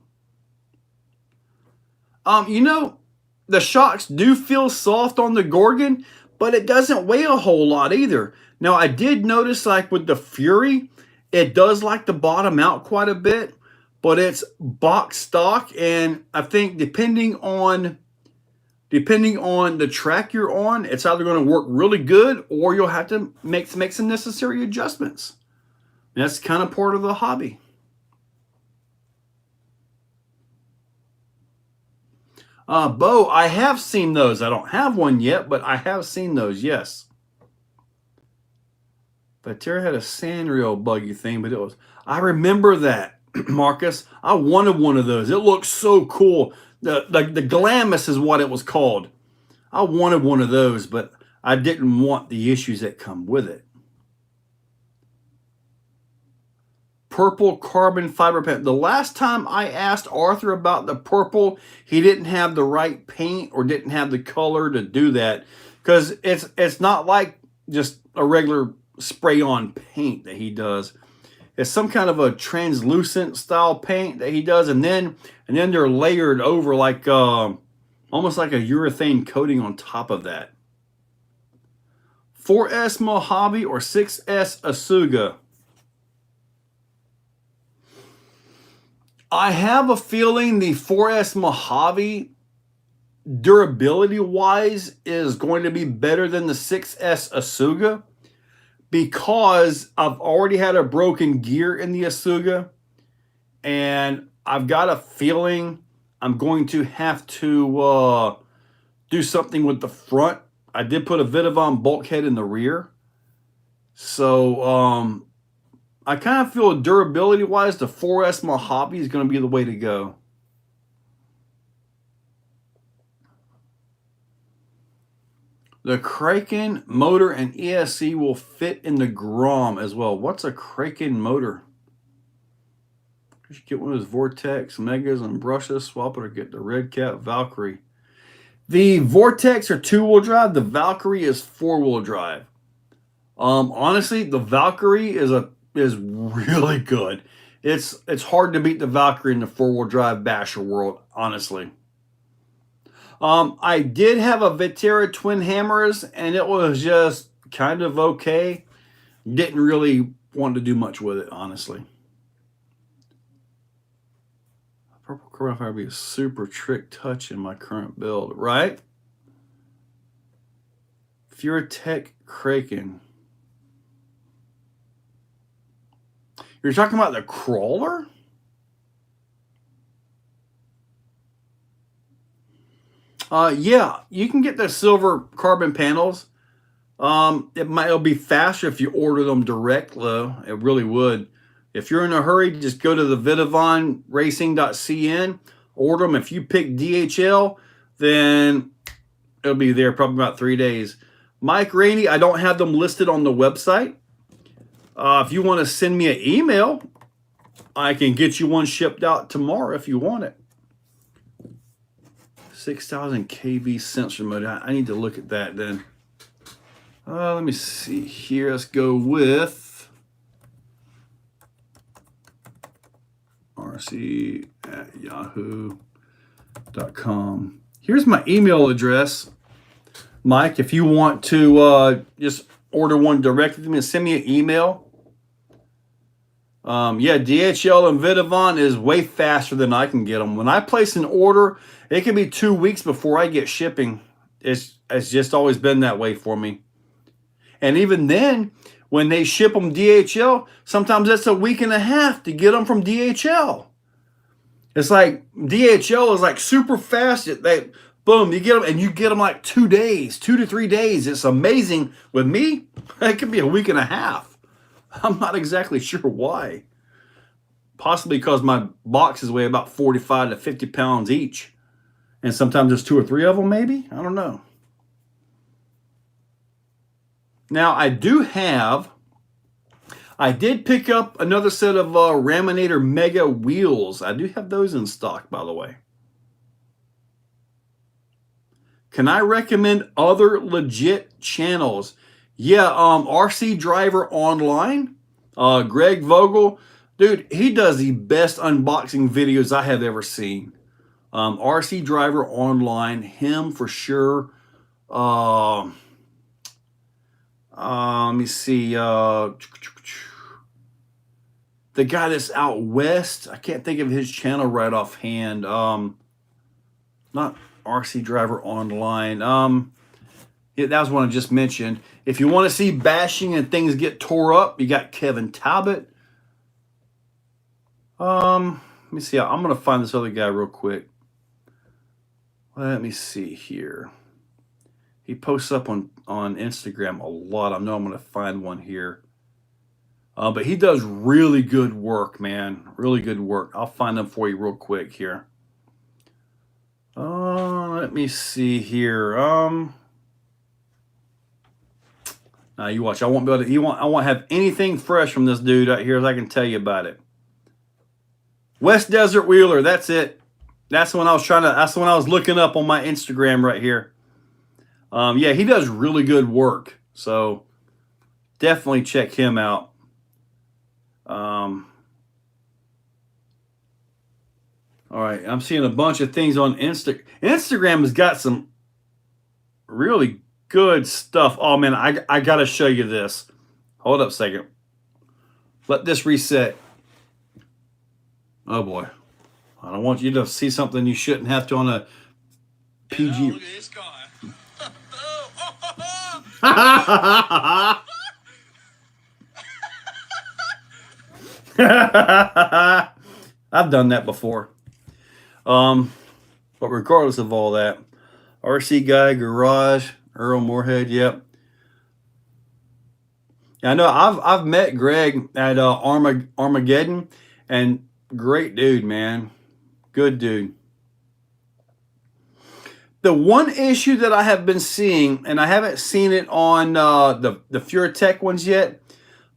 You know, the shocks do feel soft on the Gorgon, but it doesn't weigh a whole lot either. Now, I did notice, like with the Fury, it does like to bottom out quite a bit, but it's box stock, and I think depending on the track you're on, it's either going to work really good or you'll have to make some necessary adjustments. And that's kind of part of the hobby. Bo, I have seen those. I don't have one yet, but I have seen those, yes. But Terra had a Sanrio buggy thing, but it was, I remember that, Marcus. I wanted one of those. It looked so cool. The Glamis is what it was called. I wanted one of those, but I didn't want the issues that come with it. Purple carbon fiber paint. The last time I asked Arthur about the purple, he didn't have the right paint or didn't have the color to do that, because it's not like just a regular spray-on paint that he does. It's some kind of a translucent style paint that he does, and then they're layered over like almost like a urethane coating on top of that. 4S Mojave or 6S Asuga? I have a feeling the 4S Mojave, durability-wise, is going to be better than the 6S Asuga, because I've already had a broken gear in the Asuga, and I've got a feeling I'm going to have to do something with the front. I did put a Vitavon bulkhead in the rear, so I kind of feel durability-wise, the 4S Mojave is going to be the way to go. The Kraken motor and ESC will fit in the Grom as well. What's a Kraken motor? You should get one of those Vortex Megas and brushes, swap it, or get the Red Cap Valkyrie. The Vortex are 2-wheel drive. The Valkyrie is 4-wheel drive. Honestly, the Valkyrie is really good. It's hard to beat the Valkyrie in the 4-wheel drive basher world, honestly. I did have a Vetera Twin Hammers, and it was just kind of okay. Didn't really want to do much with it, honestly. Purple carbon fiber would be a super trick touch in my current build, right? Furatech Kraken. You're talking about the crawler? Yeah, you can get the silver carbon panels. It'll be faster if you order them direct, though. It really would. If you're in a hurry, just go to the vidavonracing.cn, order them. If you pick DHL, then it'll be there probably about 3 days. Mike Rainey, I don't have them listed on the website. If you want to send me an email, I can get you one shipped out tomorrow if you want it. 6,000 kV sensor mode. I need to look at that then. Let me see here. Let's go with rc@yahoo.com. Here's my email address, Mike. If you want to just order one directly to me and send me an email. Yeah, DHL and Vidavon is way faster than I can get them. When I place an order, it can be 2 weeks before I get shipping. It's just always been that way for me. And even then, when they ship them DHL, sometimes that's a week and a half to get them from DHL. It's like DHL is like super fast. Boom, you get them, and you get them like 2 days, 2 to 3 days. It's amazing. With me, it could be a week and a half. I'm not exactly sure why. Possibly because my boxes weigh about 45 to 50 pounds each. And sometimes there's 2 or 3 of them, maybe? I don't know. Now, I did pick up another set of Raminator Mega wheels. I do have those in stock, by the way. Can I recommend other legit channels? Yeah, RC Driver Online, Greg Vogel. Dude, he does the best unboxing videos I have ever seen. RC Driver Online, him for sure. Let me see. The guy that's out west, I can't think of his channel right offhand. Not RC Driver Online. Yeah, that was one I just mentioned. If you want to see bashing and things get tore up, you got Kevin Talbot. Let me see. I'm going to find this other guy real quick. Let me see here. He posts up on Instagram a lot. I know I'm going to find one here. But he does really good work, man. Really good work. I'll find them for you real quick here. Let me see here. Now you watch. I won't be able to. I won't have anything fresh from this dude right here as I can tell you about it. West Desert Wheeler. That's it. That's the one I was trying to. That's the one I was looking up on my Instagram right here. Yeah, he does really good work. So definitely check him out. All right, I'm seeing a bunch of things on Instagram. Instagram has got some really good stuff. Oh man, I gotta show you this. Hold up a second. Let this reset. Oh boy, I don't want you to see something you shouldn't have to on a PG. Yeah, look at this guy. I've done that before. But regardless of all that, RC Guy Garage, Earl Moorhead, yep. I know I've met Greg at Armageddon, and great dude, man. Good dude. The one issue that I have been seeing, and I haven't seen it on the FureTech ones yet,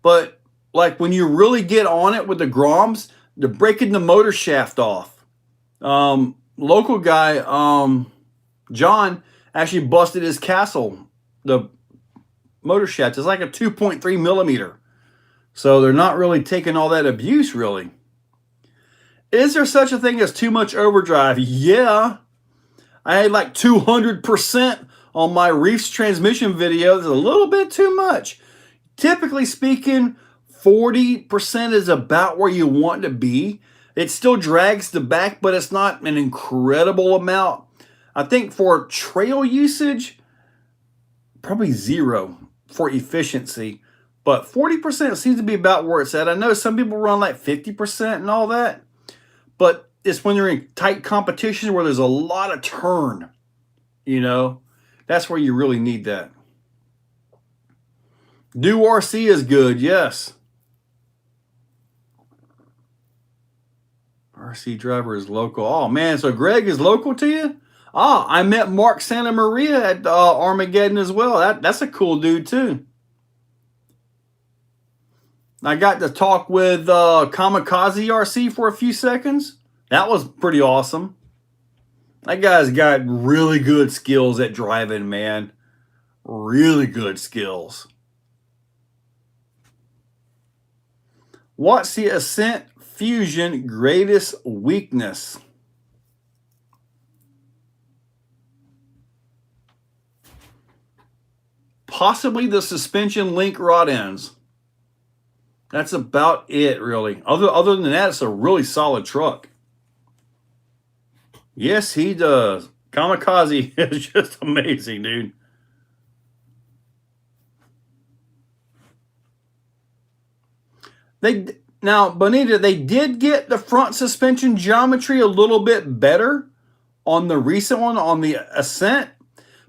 but like when you really get on it with the Groms, they're breaking the motor shaft off. Local guy, John, actually busted his Castle, the motor shaft. It's like a 2.3 millimeter. So they're not really taking all that abuse, really. Is there such a thing as too much overdrive? Yeah. I had like 200% on my Reefs transmission video. That's a little bit too much. Typically speaking, 40% is about where you want to be. It still drags the back, but it's not an incredible amount. I think for trail usage, probably 0 for efficiency. But 40% seems to be about where it's at. I know some people run like 50% and all that. But it's when you're in tight competition where there's a lot of turn. you know. That's where you really need that. Do RC is good, yes. RC driver is local. Oh, man, so Greg is local to you? Oh, I met Mark Santa Maria at Armageddon as well. That's a cool dude, too. I got to talk with Kamikaze RC for a few seconds. That was pretty awesome. That guy's got really good skills at driving, man. Really good skills. What's the Ascent Fusion greatest weakness? Possibly the suspension link rod ends. That's about it, really. Other than that, it's a really solid truck. Yes, he does. Kamikaze is just amazing, dude. Now, Bonita, they did get the front suspension geometry a little bit better on the recent one, on the Ascent,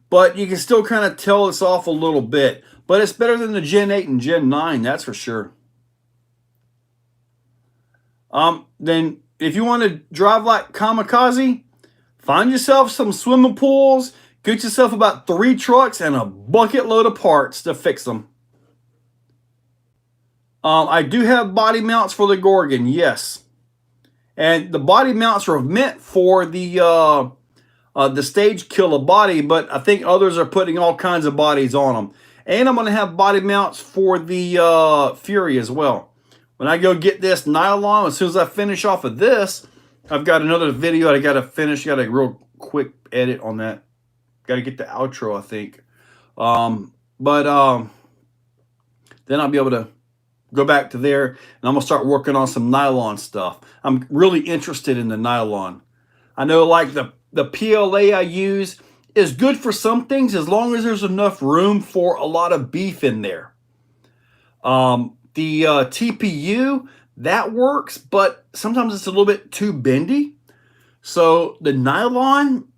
but you can still kind of tell it's off a little bit. But it's better than the Gen 8 and Gen 9, that's for sure. Then if you want to drive like Kamikaze, find yourself some swimming pools, get yourself about 3 trucks and a bucket load of parts to fix them. I do have body mounts for the Gorgon, yes. And the body mounts are meant for the stage killer body, but I think others are putting all kinds of bodies on them. And I'm going to have body mounts for the Fury as well. When I go get this nylon, as soon as I finish off of this, I've got another video I got to finish. Got a real quick edit on that. Got to get the outro, I think. Then I'll be able to go back to there, and I'm going to start working on some nylon stuff. I'm really interested in the nylon. I know like the PLA I use is good for some things as long as there's enough room for a lot of beef in there. The TPU, that works, but sometimes it's a little bit too bendy. So the nylon,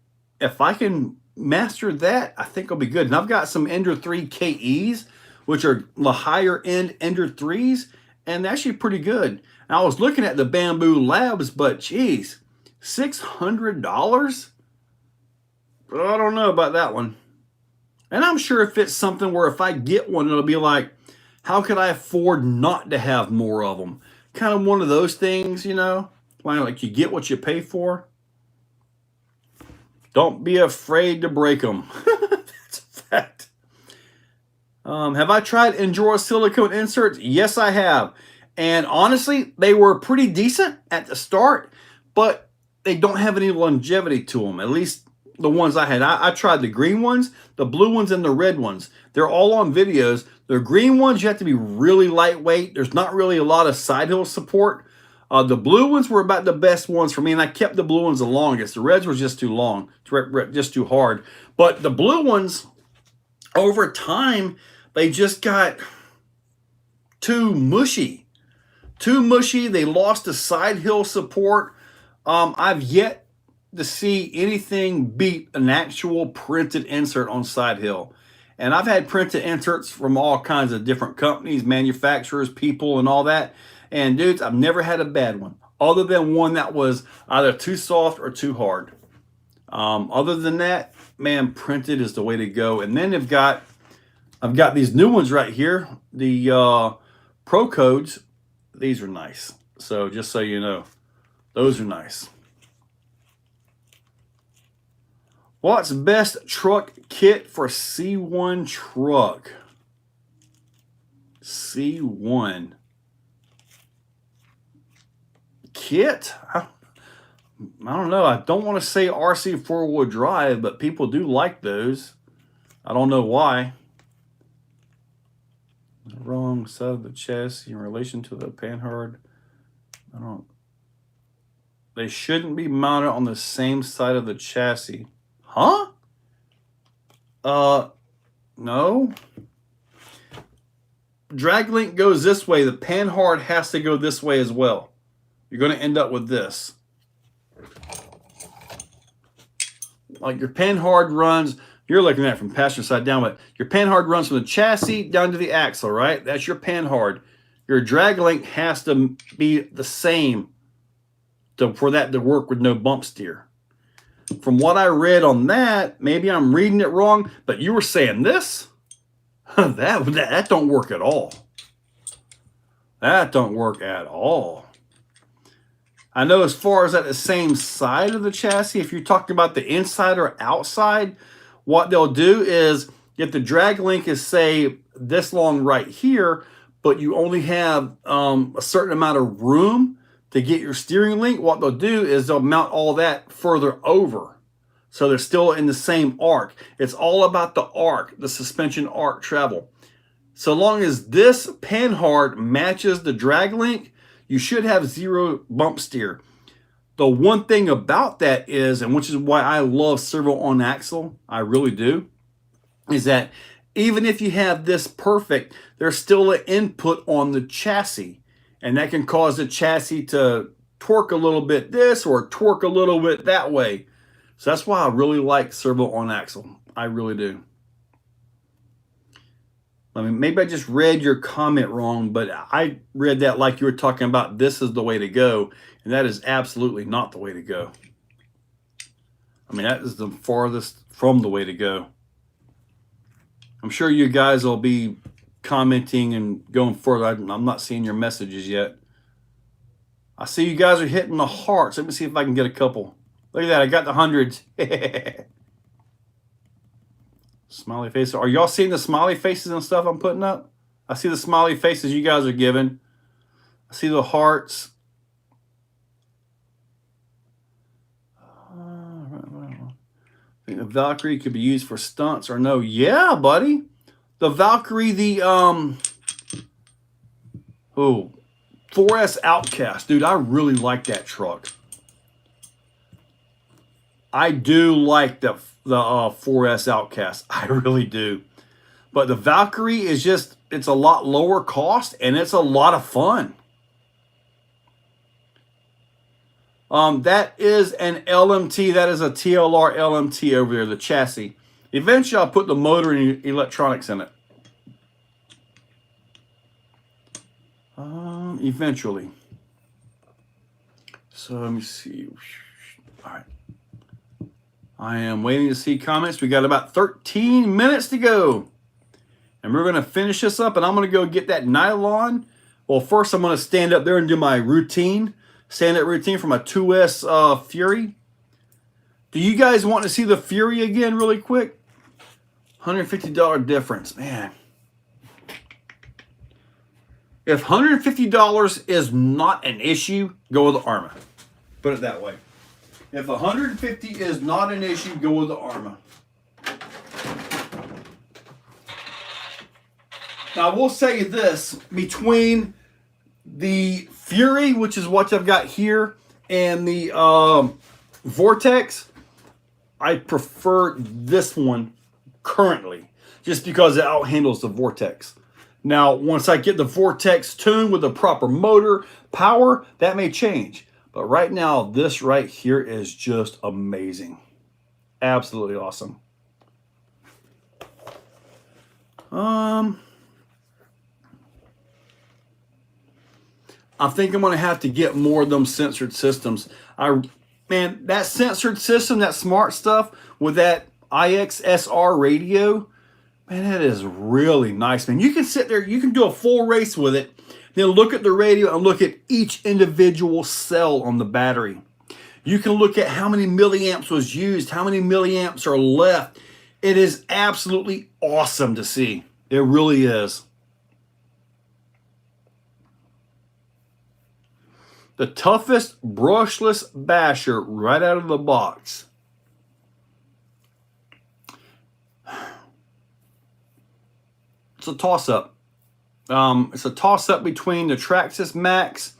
if I can master that, I think it'll be good. And I've got some Ender 3 KEs, which are the higher end Ender 3s, and they're actually pretty good. And I was looking at the Bamboo Labs, but geez, $600? I don't know about that one. And I'm sure if it's something where if I get one, it'll be like, how could I afford not to have more of them? Kind of one of those things, you know, like you get what you pay for. Don't be afraid to break them. That's a fact. Have I tried Endura silicone inserts? Yes, I have. And honestly, they were pretty decent at the start, but they don't have any longevity to them. At least the ones I had. I tried the green ones, the blue ones, and the red ones. They're all on videos. The green ones, you have to be really lightweight. There's not really a lot of side hill support. The blue ones were about the best ones for me, and I kept the blue ones the longest. The reds were just too long, just too hard. But the blue ones, over time, they just got too mushy. Too mushy. They lost the side hill support. I've yet to see anything beat an actual printed insert on side hill. And I've had printed inserts from all kinds of different companies, manufacturers, people, and all that. And dudes, I've never had a bad one, other than one that was either too soft or too hard. Other than that, man, printed is the way to go. And then I've got these new ones right here, the Pro Codes. These are nice. So just so you know, those are nice. What's best truck kit for C1 truck? C1 kit? I don't know. I don't want to say RC four-wheel drive, but people do like those. I don't know why. The wrong side of the chassis in relation to the panhard. They shouldn't be mounted on the same side of the chassis. Huh? No. Drag link goes this way. The panhard has to go this way as well. You're going to end up with this. like your panhard runs, you're looking at it from passenger side down, but your panhard runs from the chassis down to the axle, right? That's your panhard. Your drag link has to be the same for that to work with no bump steer. From what I read on that, maybe I'm reading it wrong, but you were saying this? that don't work at all. That don't work at all. I know as far as at the same side of the chassis, if you're talking about the inside or outside, what they'll do is if the drag link is, say, this long right here, but you only have a certain amount of room to get your steering link, what they'll do is they'll mount all that further over. So they're still in the same arc. It's all about the arc, the suspension arc travel. So long as this panhard matches the drag link, you should have zero bump steer. The one thing about that is, and which is why I love servo on axle, I really do, is that even if you have this perfect, there's still an input on the chassis. And that can cause the chassis to torque a little bit this or torque a little bit that way. So that's why I really like servo on axle. I really do. I mean, maybe I just read your comment wrong, but I read that like you were talking about this is the way to go. And that is absolutely not the way to go. I mean, that is the farthest from the way to go. I'm sure you guys will be commenting and going further. I'm not seeing your messages yet. I see you guys are hitting the hearts. Let me see if I can get a couple. Look at that. I got the hundreds. Smiley faces. Are y'all seeing the smiley faces and stuff I'm putting up? I see the smiley faces you guys are giving. I see the hearts. I think the Valkyrie could be used for stunts or no. Yeah, buddy. The Valkyrie, the 4S Outcast. Dude, I really like that truck. I do like the 4S Outcast. I really do. But the Valkyrie is just, it's a lot lower cost and it's a lot of fun. That is an LMT. That is a TLR LMT over there, the chassis. Eventually, I'll put the motor and electronics in it. Eventually. So let me see. All right. I am waiting to see comments. We got about 13 minutes to go. And we're going to finish this up, and I'm going to go get that nylon. Well, first I'm going to stand up there and do my routine. Stand-up routine for my 2S Fury. Do you guys want to see the Fury again really quick? $150 difference, man. If $150 is not an issue, go with the Arma. Put it that way. If $150 is not an issue, go with the Arma. Now, I will say this. Between the Fury, which is what I've got here, and the Vortex, I prefer this one currently, just because it outhandles the Vortex. Now, once I get the Vortex tuned with the proper motor power, that may change. But right now, this right here is just amazing. Absolutely awesome. I think I'm going to have to get more of them censored systems. Man, that censored system, that smart stuff with that IXSR radio, man, that is really nice, man. You can sit there, you can do a full race with it, then look at the radio and look at each individual cell on the battery. You can look at how many milliamps was used, how many milliamps are left. It is absolutely awesome to see. It really is. The toughest brushless basher right out of the box. It's a toss-up. It's a toss-up between the Traxxas Max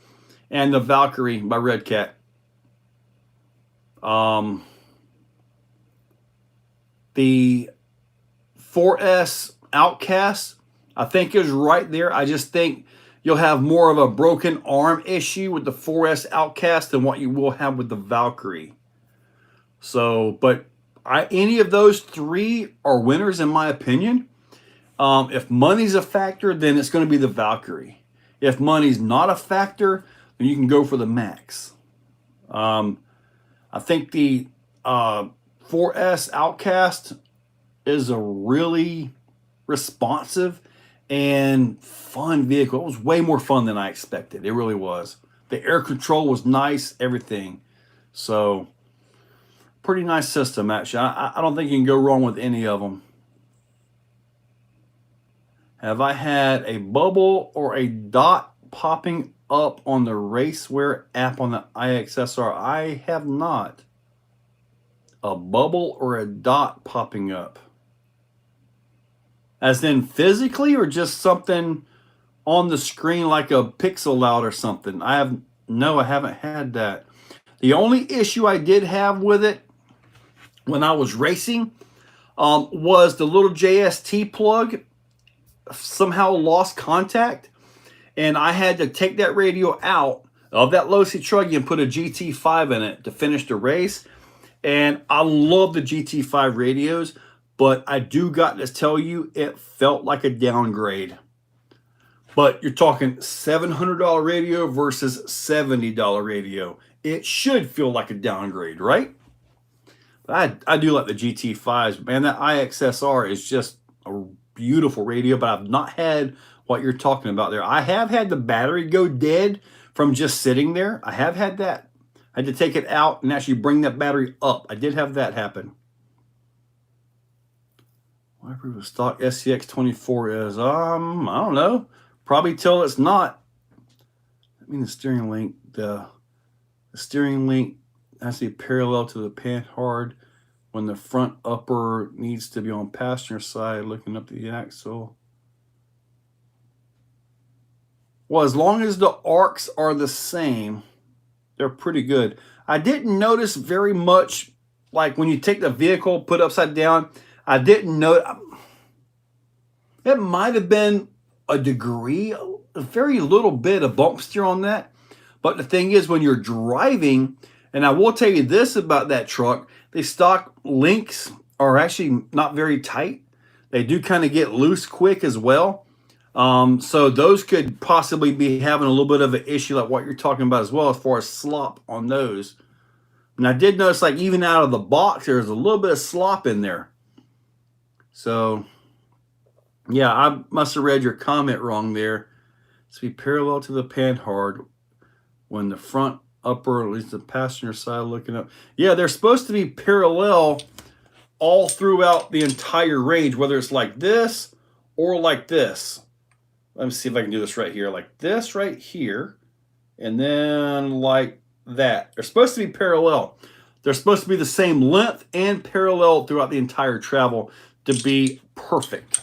and the Valkyrie by Red Cat. The 4S Outcast, I think, is right there. I just think you'll have more of a broken arm issue with the 4S Outcast than what you will have with the Valkyrie. So, but Any of those three are winners in my opinion. If money's a factor, then it's going to be the Valkyrie. If money's not a factor, then you can go for the Max. I think the 4S Outcast is a really responsive and fun vehicle. It was way more fun than I expected. It really was. The air control was nice, everything. So, pretty nice system, actually. I don't think you can go wrong with any of them. Have I had a bubble or a dot popping up on the Raceware app on the IXSR? I have not. A bubble or a dot popping up. As in physically, or just something on the screen like a pixel out or something? I haven't had that. The only issue I did have with it when I was racing was the little JST plug somehow lost contact, and I had to take that radio out of that low-C truggy and put a GT5 in it to finish the race. And I love the GT5 radios, but I do got to tell you, it felt like a downgrade. But you're talking $700 radio versus $70 radio. It should feel like a downgrade, right? But I do like the GT5s. Man, that IXSR is just a beautiful radio, but I've not had what you're talking about there. I have had the battery go dead from just sitting there. I have had that. I had to take it out and actually bring that battery up. I did have that happen. Whatever the stock SCX24 is, I don't know. Probably till it's not. I mean, the steering link, the steering link has to be parallel to the panhard when the front upper needs to be on passenger side, looking up the axle. Well, as long as the arcs are the same, they're pretty good. I didn't notice very much, like when you take the vehicle, put it upside down, I didn't know. It might have been a degree, a very little bit of bump steer on that. But the thing is, when you're driving, and I will tell you this about that truck, the stock links are actually not very tight. They do kind of get loose quick as well. So those could possibly be having a little bit of an issue like what you're talking about as well, as far as slop on those. And I did notice, like, even out of the box, there's a little bit of slop in there. So, yeah, I must have read your comment wrong there. It's be parallel to the panhard when the front upper, at least the passenger side looking up. Yeah, they're supposed to be parallel all throughout the entire range, whether it's like this or like this. Let me see if I can do this right here. Like this right here, and then like that. They're supposed to be parallel. They're supposed to be the same length and parallel throughout the entire travel to be perfect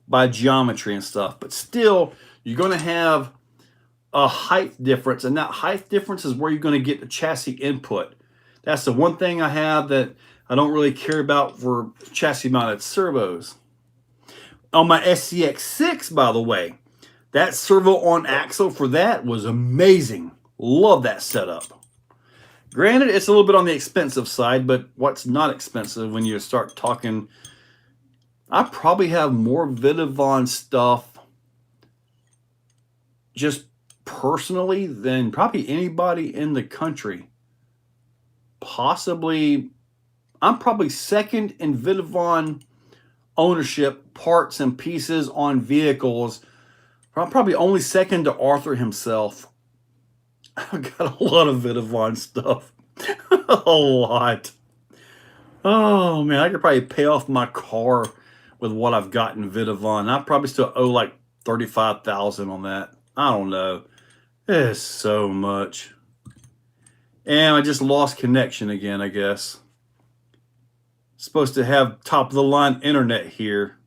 by geometry and stuff. But still, you're going to have a height difference, and that height difference is where you're going to get the chassis input. That's the one thing I have that I don't really care about for chassis mounted servos. On my SCX6, by the way, that servo on axle for that was amazing. Love that setup. Granted, it's a little bit on the expensive side, but what's not expensive when you start talking? I probably have more Vidavon stuff just personally than probably anybody in the country. Possibly, I'm probably second in Vidavon ownership, parts and pieces on vehicles. I'm probably only second to Arthur himself. I've got a lot of Vidavon stuff. A lot. Oh man, I could probably pay off my car with what I've got in Vidavon. I probably still owe like $35,000 on that. I don't know. It's so much. And I just lost connection again, I guess. Supposed to have top of the line internet here.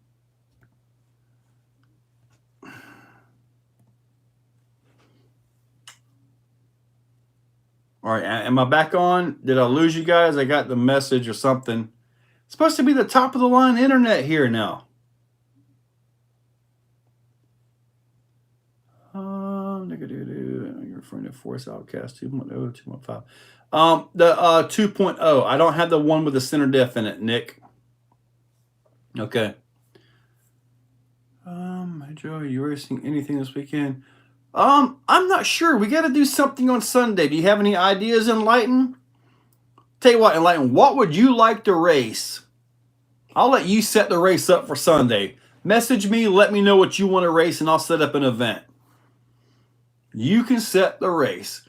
All right, am I back on? Did I lose you guys? I got the message or something. It's supposed to be the top of the line internet here now. Your friend 2.4 is Outcast, 2.0, 2.5. The 2.0. I don't have the one with the center diff in it, Nick. Okay. Joe, are you racing anything this weekend? I'm not sure. We got to do something on Sunday. Do you have any ideas, Enlighten? Tell you what, Enlighten, what would you like to race? I'll let you set the race up for Sunday. Message me, let me know what you want to race, and I'll set up an event. You can set the race.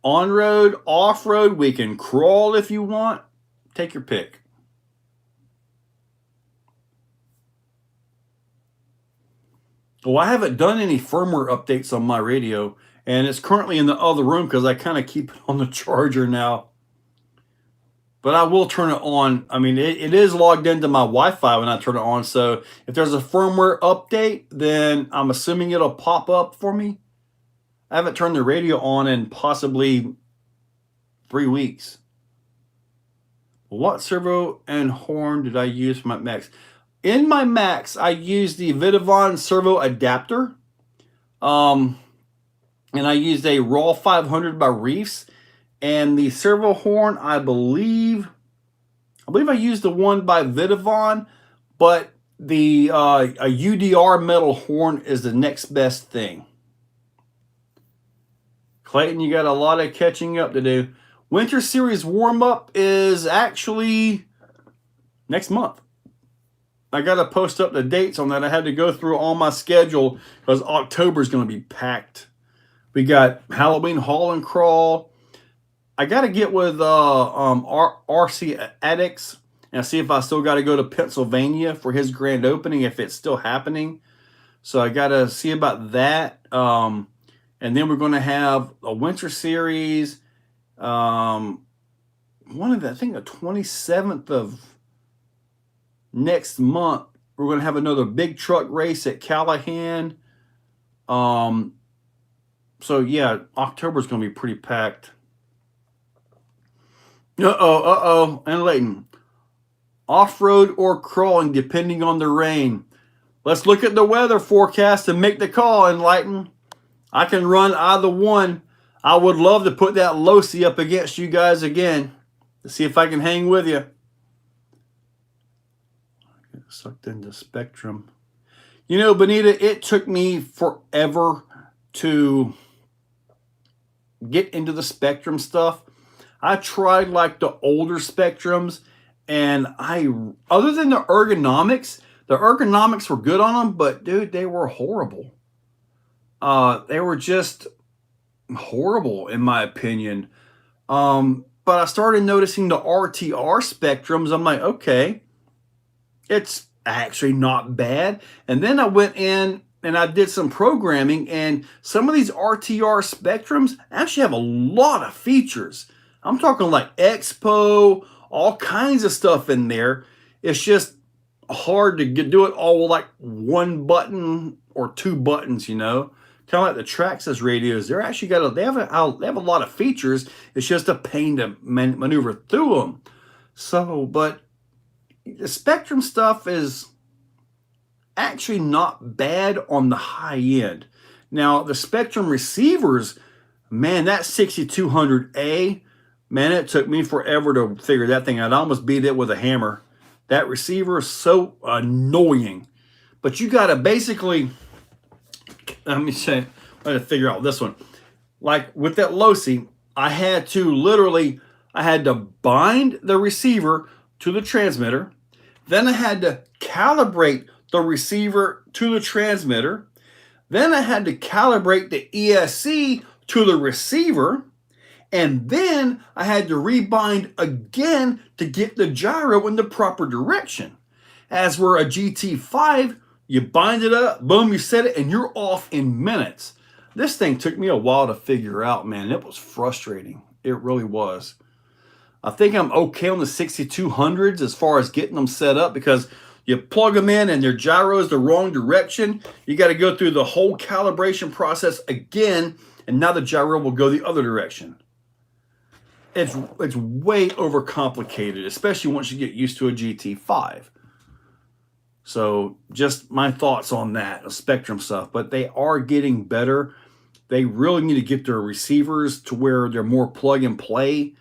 On-road, off-road, we can crawl if you want. Take your pick. Well, I haven't done any firmware updates on my radio, and it's currently in the other room because I kind of keep it on the charger now. But I will turn it on. I mean, it is logged into my Wi-Fi when I turn it on, so if there's a firmware update, then I'm assuming it'll pop up for me. I haven't turned the radio on in possibly 3 weeks. What servo and horn did I use for my Max? In my Max, I used the Vidavon servo adapter. And I used a Raw 500 by Reefs. And the servo horn, I believe I used the one by Vidavon, but the a UDR metal horn is the next best thing. Clayton, you got a lot of catching up to do. Winter Series warm-up is actually next month. I got to post up the dates on that. I had to go through all my schedule because October is going to be packed. We got Halloween Haul and Crawl. I got to get with RC Addicts and see if I still got to go to Pennsylvania for his grand opening, if it's still happening. So I got to see about that. And then we're going to have a Winter Series. I think the 27th of next month, we're going to have another big truck race at Callahan. So yeah, October is going to be pretty packed. And Leighton. Off-road or crawling, depending on the rain. Let's look at the weather forecast and make the call, Enlighten. I can run either one. I would love to put that Losi up against you guys again to see if I can hang with you. Get sucked into Spectrum. You know, Benita, it took me forever to get into the Spectrum stuff. I tried like the older Spectrums, and other than the ergonomics were good on them, but dude, they were horrible. They were just horrible in my opinion. But I started noticing the RTR Spectrums. I'm like, okay, it's actually not bad. And then I went in and I did some programming, and some of these RTR Spectrums actually have a lot of features. I'm talking like Expo, all kinds of stuff in there. It's just hard to do it all with like one button or two buttons, you know. Kind of like the Traxxas radios. They're actually they have a lot of features. It's just a pain to maneuver through them. So, but the Spectrum stuff is actually not bad on the high end. Now, the Spectrum receivers, man, that 6200A, man, it took me forever to figure that thing out. I almost beat it with a hammer. That receiver is so annoying. But you got to basically, let me say, I had to figure out this one. Like with that Losi, I had to bind the receiver to the transmitter. Then I had to calibrate the receiver to the transmitter. Then I had to calibrate the ESC to the receiver. And then I had to rebind again to get the gyro in the proper direction. As we're a GT5, you bind it up, boom, you set it, and you're off in minutes. This thing took me a while to figure out, man. It was frustrating. It really was. I think I'm okay on the 6200s as far as getting them set up, because you plug them in and their gyro is the wrong direction. You got to go through the whole calibration process again, and now the gyro will go the other direction. It's way overcomplicated, especially once you get used to a GT5. So just my thoughts on that, the Spectrum stuff. But they are getting better. they really need to get their receivers to where they're more plug and play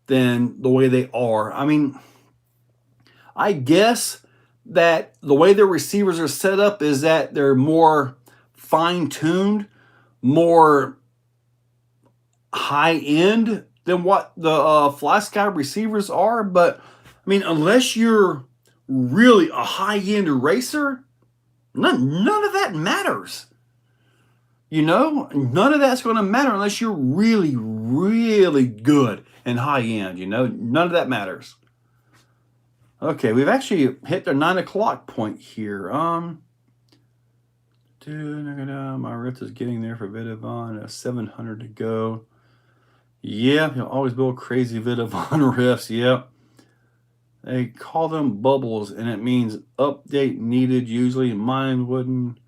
than the way they are. I mean, I guess that the way their receivers are set up is that they're more fine-tuned, more high-end than what the Fly Sky receivers are. But, I mean, unless you're really a high-end racer, none of that matters. You know, none of that's going to matter unless you're really, really good and high-end. You know, none of that matters. Okay, we've actually hit the 9 o'clock point here. My rift is getting there for Vidavon. 700 to go. Yeah, you'll always build crazy Vidavon rifts. Yep. They call them bubbles, and it means update needed. Usually, mine wouldn't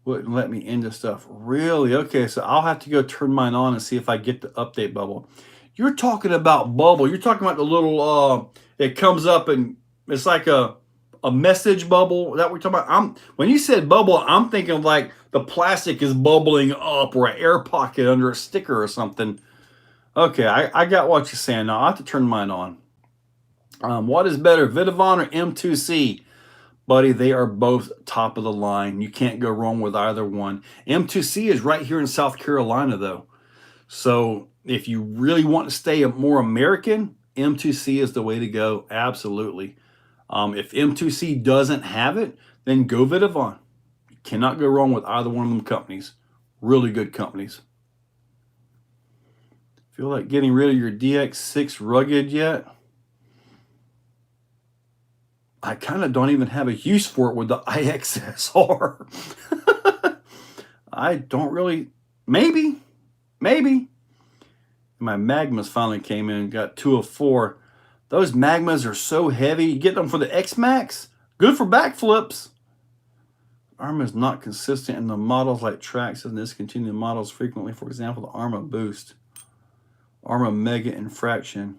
let me into stuff. Really? Okay, so I'll have to go turn mine on and see if I get the update bubble. You're talking about bubble. You're talking about the little it comes up and it's like a message bubble. Is that what we're talking about? When you said bubble, I'm thinking like the plastic is bubbling up or an air pocket under a sticker or something. Okay, I got what you're saying. Now I have to turn mine on. What is better, Vidavon or M2C? Buddy, they are both top of the line. You can't go wrong with either one. M2C is right here in South Carolina, though. So if you really want to stay more American, M2C is the way to go. Absolutely. If M2C doesn't have it, then go Vidavon. You cannot go wrong with either one of them companies. Really good companies. Feel like getting rid of your DX6 Rugged yet? I kind of don't even have a use for it with the IXSR. I don't really, maybe. My Magmas finally came in and got 2 of 4. Those Magmas are so heavy. You get them for the X-Max, good for backflips. Arma is not consistent in the models like Trax and discontinue models frequently. For example, the Arma Boost, Arma Mega Infraction.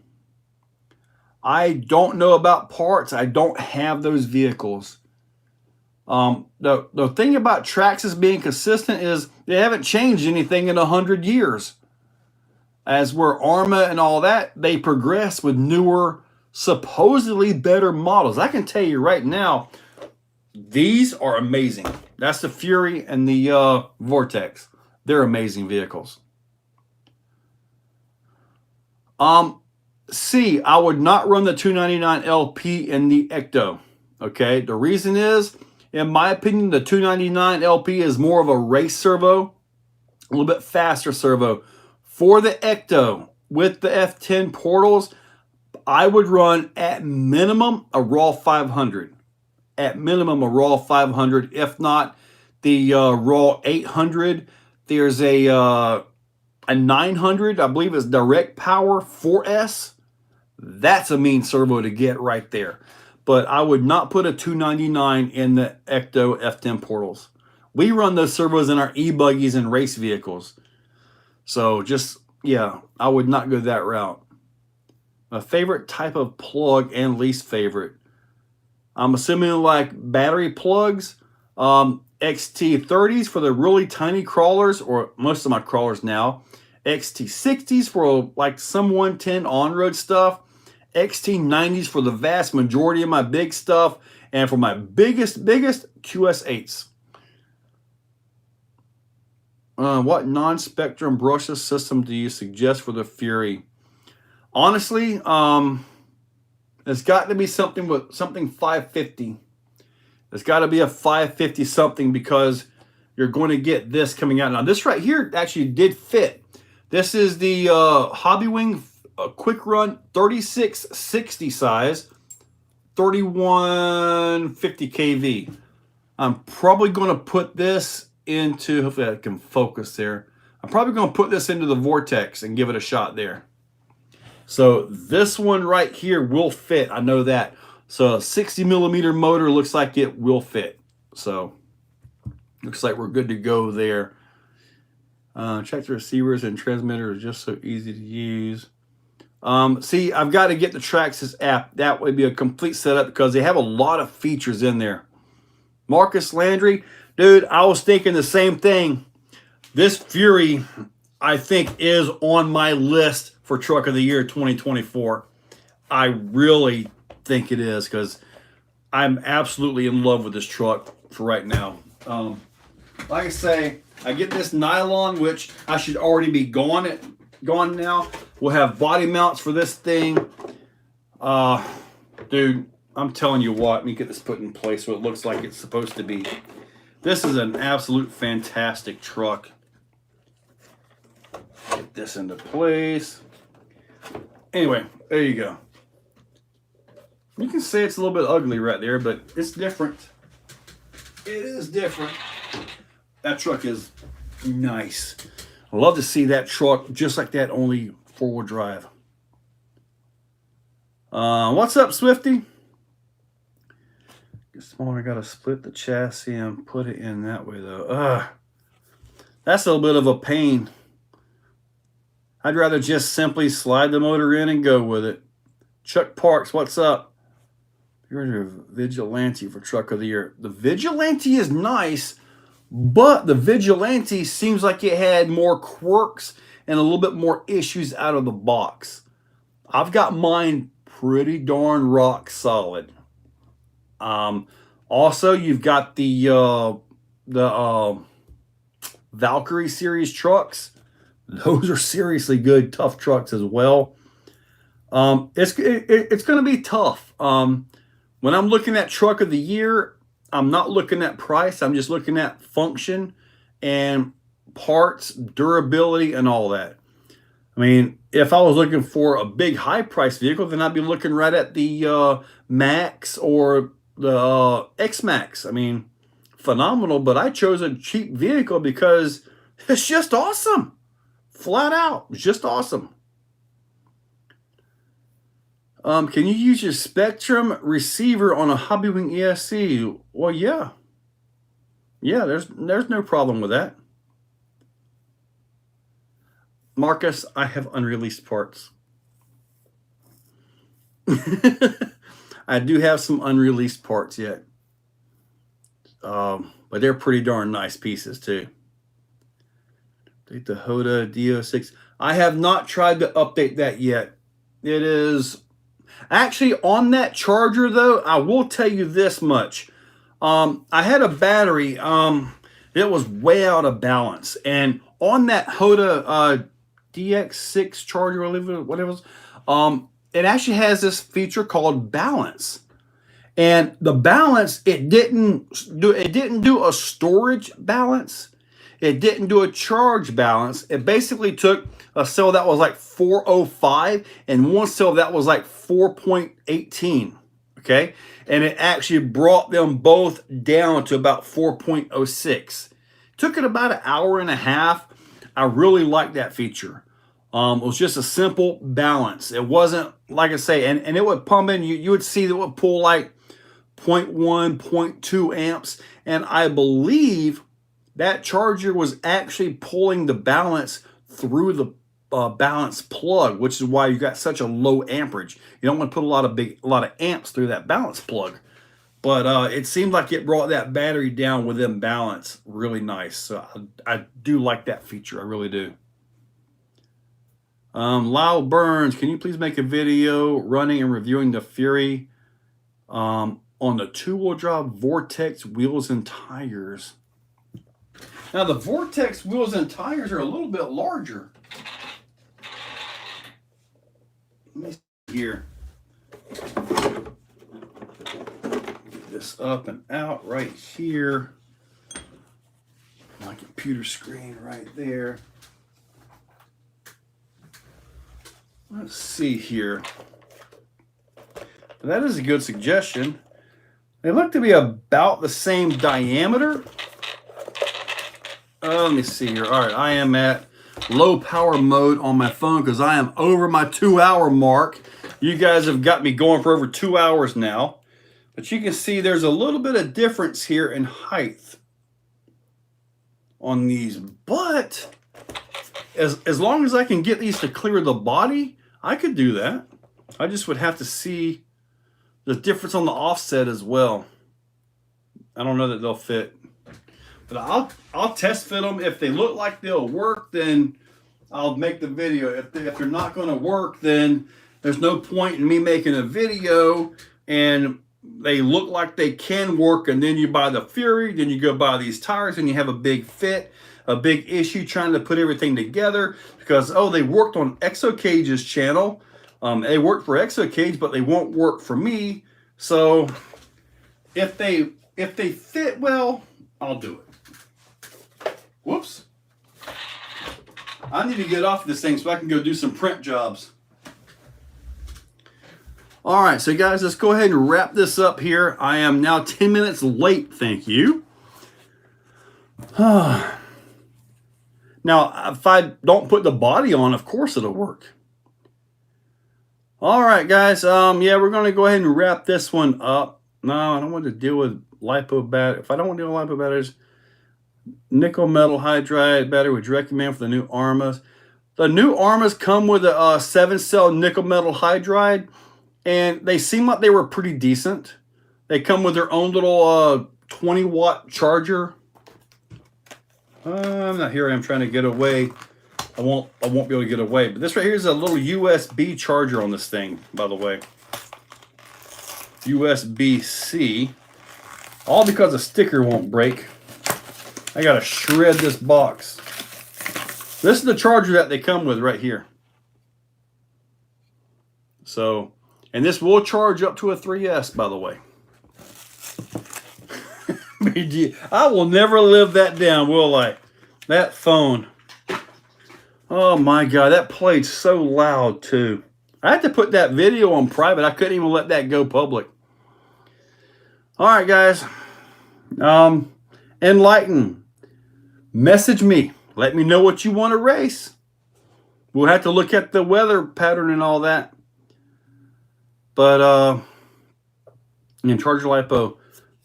I don't know about parts. I don't have those vehicles. The thing about Traxxas being consistent is they haven't changed anything in 100 years. As where Arma and all that, they progress with newer, supposedly better models. I can tell you right now, these are amazing. That's the Fury and the Vortex. They're amazing vehicles. C, I would not run the 299 LP in the Ecto. Okay, the reason is, in my opinion, the 299 LP is more of a race servo, a little bit faster servo. For the Ecto, with the F10 portals, I would run at minimum a raw 500. At minimum a raw 500, if not the raw 800. There's a 900, I believe it's direct power 4S. That's a mean servo to get right there. But I would not put a 299 in the Ecto F10 portals. We run those servos in our e-buggies and race vehicles. So just, yeah, I would not go that route. My favorite type of plug and least favorite. I'm assuming like battery plugs. XT30s for the really tiny crawlers, or most of my crawlers now. XT60s for like some 110 on-road stuff. XT90s for the vast majority of my big stuff. And for my biggest QS8s. What non-spectrum brushless system do you suggest for the Fury? Honestly, it's got to be something 550. It's got to be a 550 something because you're going to get this coming out. Now, this right here actually did fit. This is the Hobbywing Quick Run 3660 size, 3150 kV. I'm probably going to put this into, hopefully I can focus there. I'm probably going to put this into the Vortex and give it a shot there. So this one right here will fit. I know that. So a 60mm motor looks like it will fit. So looks like we're good to go there. Check the receivers and transmitters, just so easy to use. See, I've got to get the Traxxas app. That would be a complete setup because they have a lot of features in there. Marcus Landry, dude, I was thinking the same thing. This Fury, I think, is on my list for Truck of the Year 2024. I really think it is, because I'm absolutely in love with this truck for right now. Like I say, I get this nylon, which I should already be gone now. We'll have body mounts for this thing. Dude, I'm telling you what, let me get this put in place so it looks like it's supposed to be. This is an absolute fantastic truck. Get this into place. Anyway, there you go. You can say it's a little bit ugly right there, but it's different. It is different. That truck is nice. I love to see that truck just like that, only four-wheel drive. What's up, Swifty? Smaller, got to split the chassis and put it in that way, though. That's a little bit of a pain. I'd rather just simply slide the motor in and go with it. Chuck Parks, what's up? You're your Vigilante for Truck of the Year. The Vigilante is nice, but the Vigilante seems like it had more quirks and a little bit more issues out of the box. I've got mine pretty darn rock solid. Also, you've got the Valkyrie series trucks. Those are seriously good, tough trucks as well. It's going to be tough. When I'm looking at Truck of the Year, I'm not looking at price. I'm just looking at function and parts, durability, and all that. I mean, if I was looking for a big high-price vehicle, then I'd be looking right at the Max or the X-Max. I mean, phenomenal, but I chose a cheap vehicle because it's just awesome. Flat out, it's just awesome. Can you use your Spectrum receiver on a Hobbywing ESC? Well, yeah. Yeah, there's no problem with that. Marcus, I have unreleased parts. I do have some unreleased parts yet. But they're pretty darn nice pieces too. Update the Hoda DO6. I have not tried to update that yet. It is actually on that charger though. I will tell you this much. I had a battery. It was way out of balance, and on that Hoda DX6 charger, whatever it was, it actually has this feature called balance. And the balance, it didn't do a storage balance. It didn't do a charge balance. It basically took a cell that was like 405 and one cell that was like 4.18. Okay. And it actually brought them both down to about 4.06. Took it about an hour and a half. I really liked that feature. It was just a simple balance. It wasn't, like I say, and it would pump in, you would see that it would pull like 0.1, 0.2 amps. And I believe that charger was actually pulling the balance through the balance plug, which is why you got such a low amperage. You don't want to put a lot of amps through that balance plug. But it seemed like it brought that battery down within balance really nice. So I do like that feature. I really do. Lyle Burns, can you please make a video running and reviewing the Fury on the two-wheel drive Vortex wheels and tires? Now the Vortex wheels and tires are a little bit larger. Let me see here. Get this up and out right here. My computer screen right there. Let's see here. That is a good suggestion. They look to be about the same diameter. Let me see here. All right, I am at low power mode on my phone because I am over my 2-hour mark. You guys have got me going for over 2 hours now. But you can see there's a little bit of difference here in height on these. But as long as I can get these to clear the body, I could do that. I just would have to see the difference on the offset as well. I don't know that they'll fit. But I'll test fit them. If they look like they'll work, then I'll make the video. If they're not going to work, then there's no point in me making a video. And they look like they can work, and then you buy the Fury, then you go buy these tires, and you have a big fit, a big issue trying to put everything together because, oh, they worked on Exocage's channel. They worked for Exocage, but they won't work for me. So if they fit well, I'll do it. Whoops. I need to get off this thing so I can go do some print jobs. All right, so guys, let's go ahead and wrap this up here. I am now 10 minutes late, thank you. Now, if I don't put the body on, of course it'll work. All right, guys, yeah, we're going to go ahead and wrap this one up. No, I don't want to deal with LiPo battery. If I don't want to deal with LiPo batteries, nickel metal hydride battery would recommend for the new Armas. The new Armas come with a 7-cell nickel metal hydride, and they seem like they were pretty decent. They come with their own little 20-watt charger. I'm not here. I'm trying to get away. I won't be able to get away. But this right here is a little USB charger on this thing, by the way. USB-C. All because the sticker won't break. I gotta shred this box. This is the charger that they come with right here. So, and this will charge up to a 3S, by the way. I will never live that down, will I? That phone. Oh my God, that played so loud too. I had to put that video on private. I couldn't even let that go public. All right, guys. Enlighten. Message me. Let me know what you want to race. We'll have to look at the weather pattern and all that. But and charger LiPo.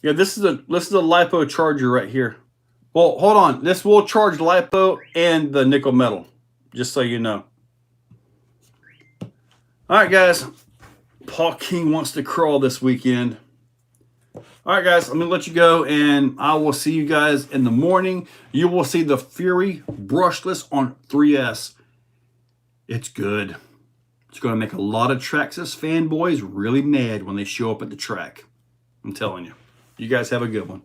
Yeah, this is a LiPo charger right here. Well, hold on. This will charge LiPo and the nickel metal, just so you know. All right, guys. Paul King wants to crawl this weekend. All right, guys, I'm going to let you go, and I will see you guys in the morning. You will see the Fury brushless on 3S. It's good. It's going to make a lot of Traxxas fanboys really mad when they show up at the track. I'm telling you. You guys have a good one.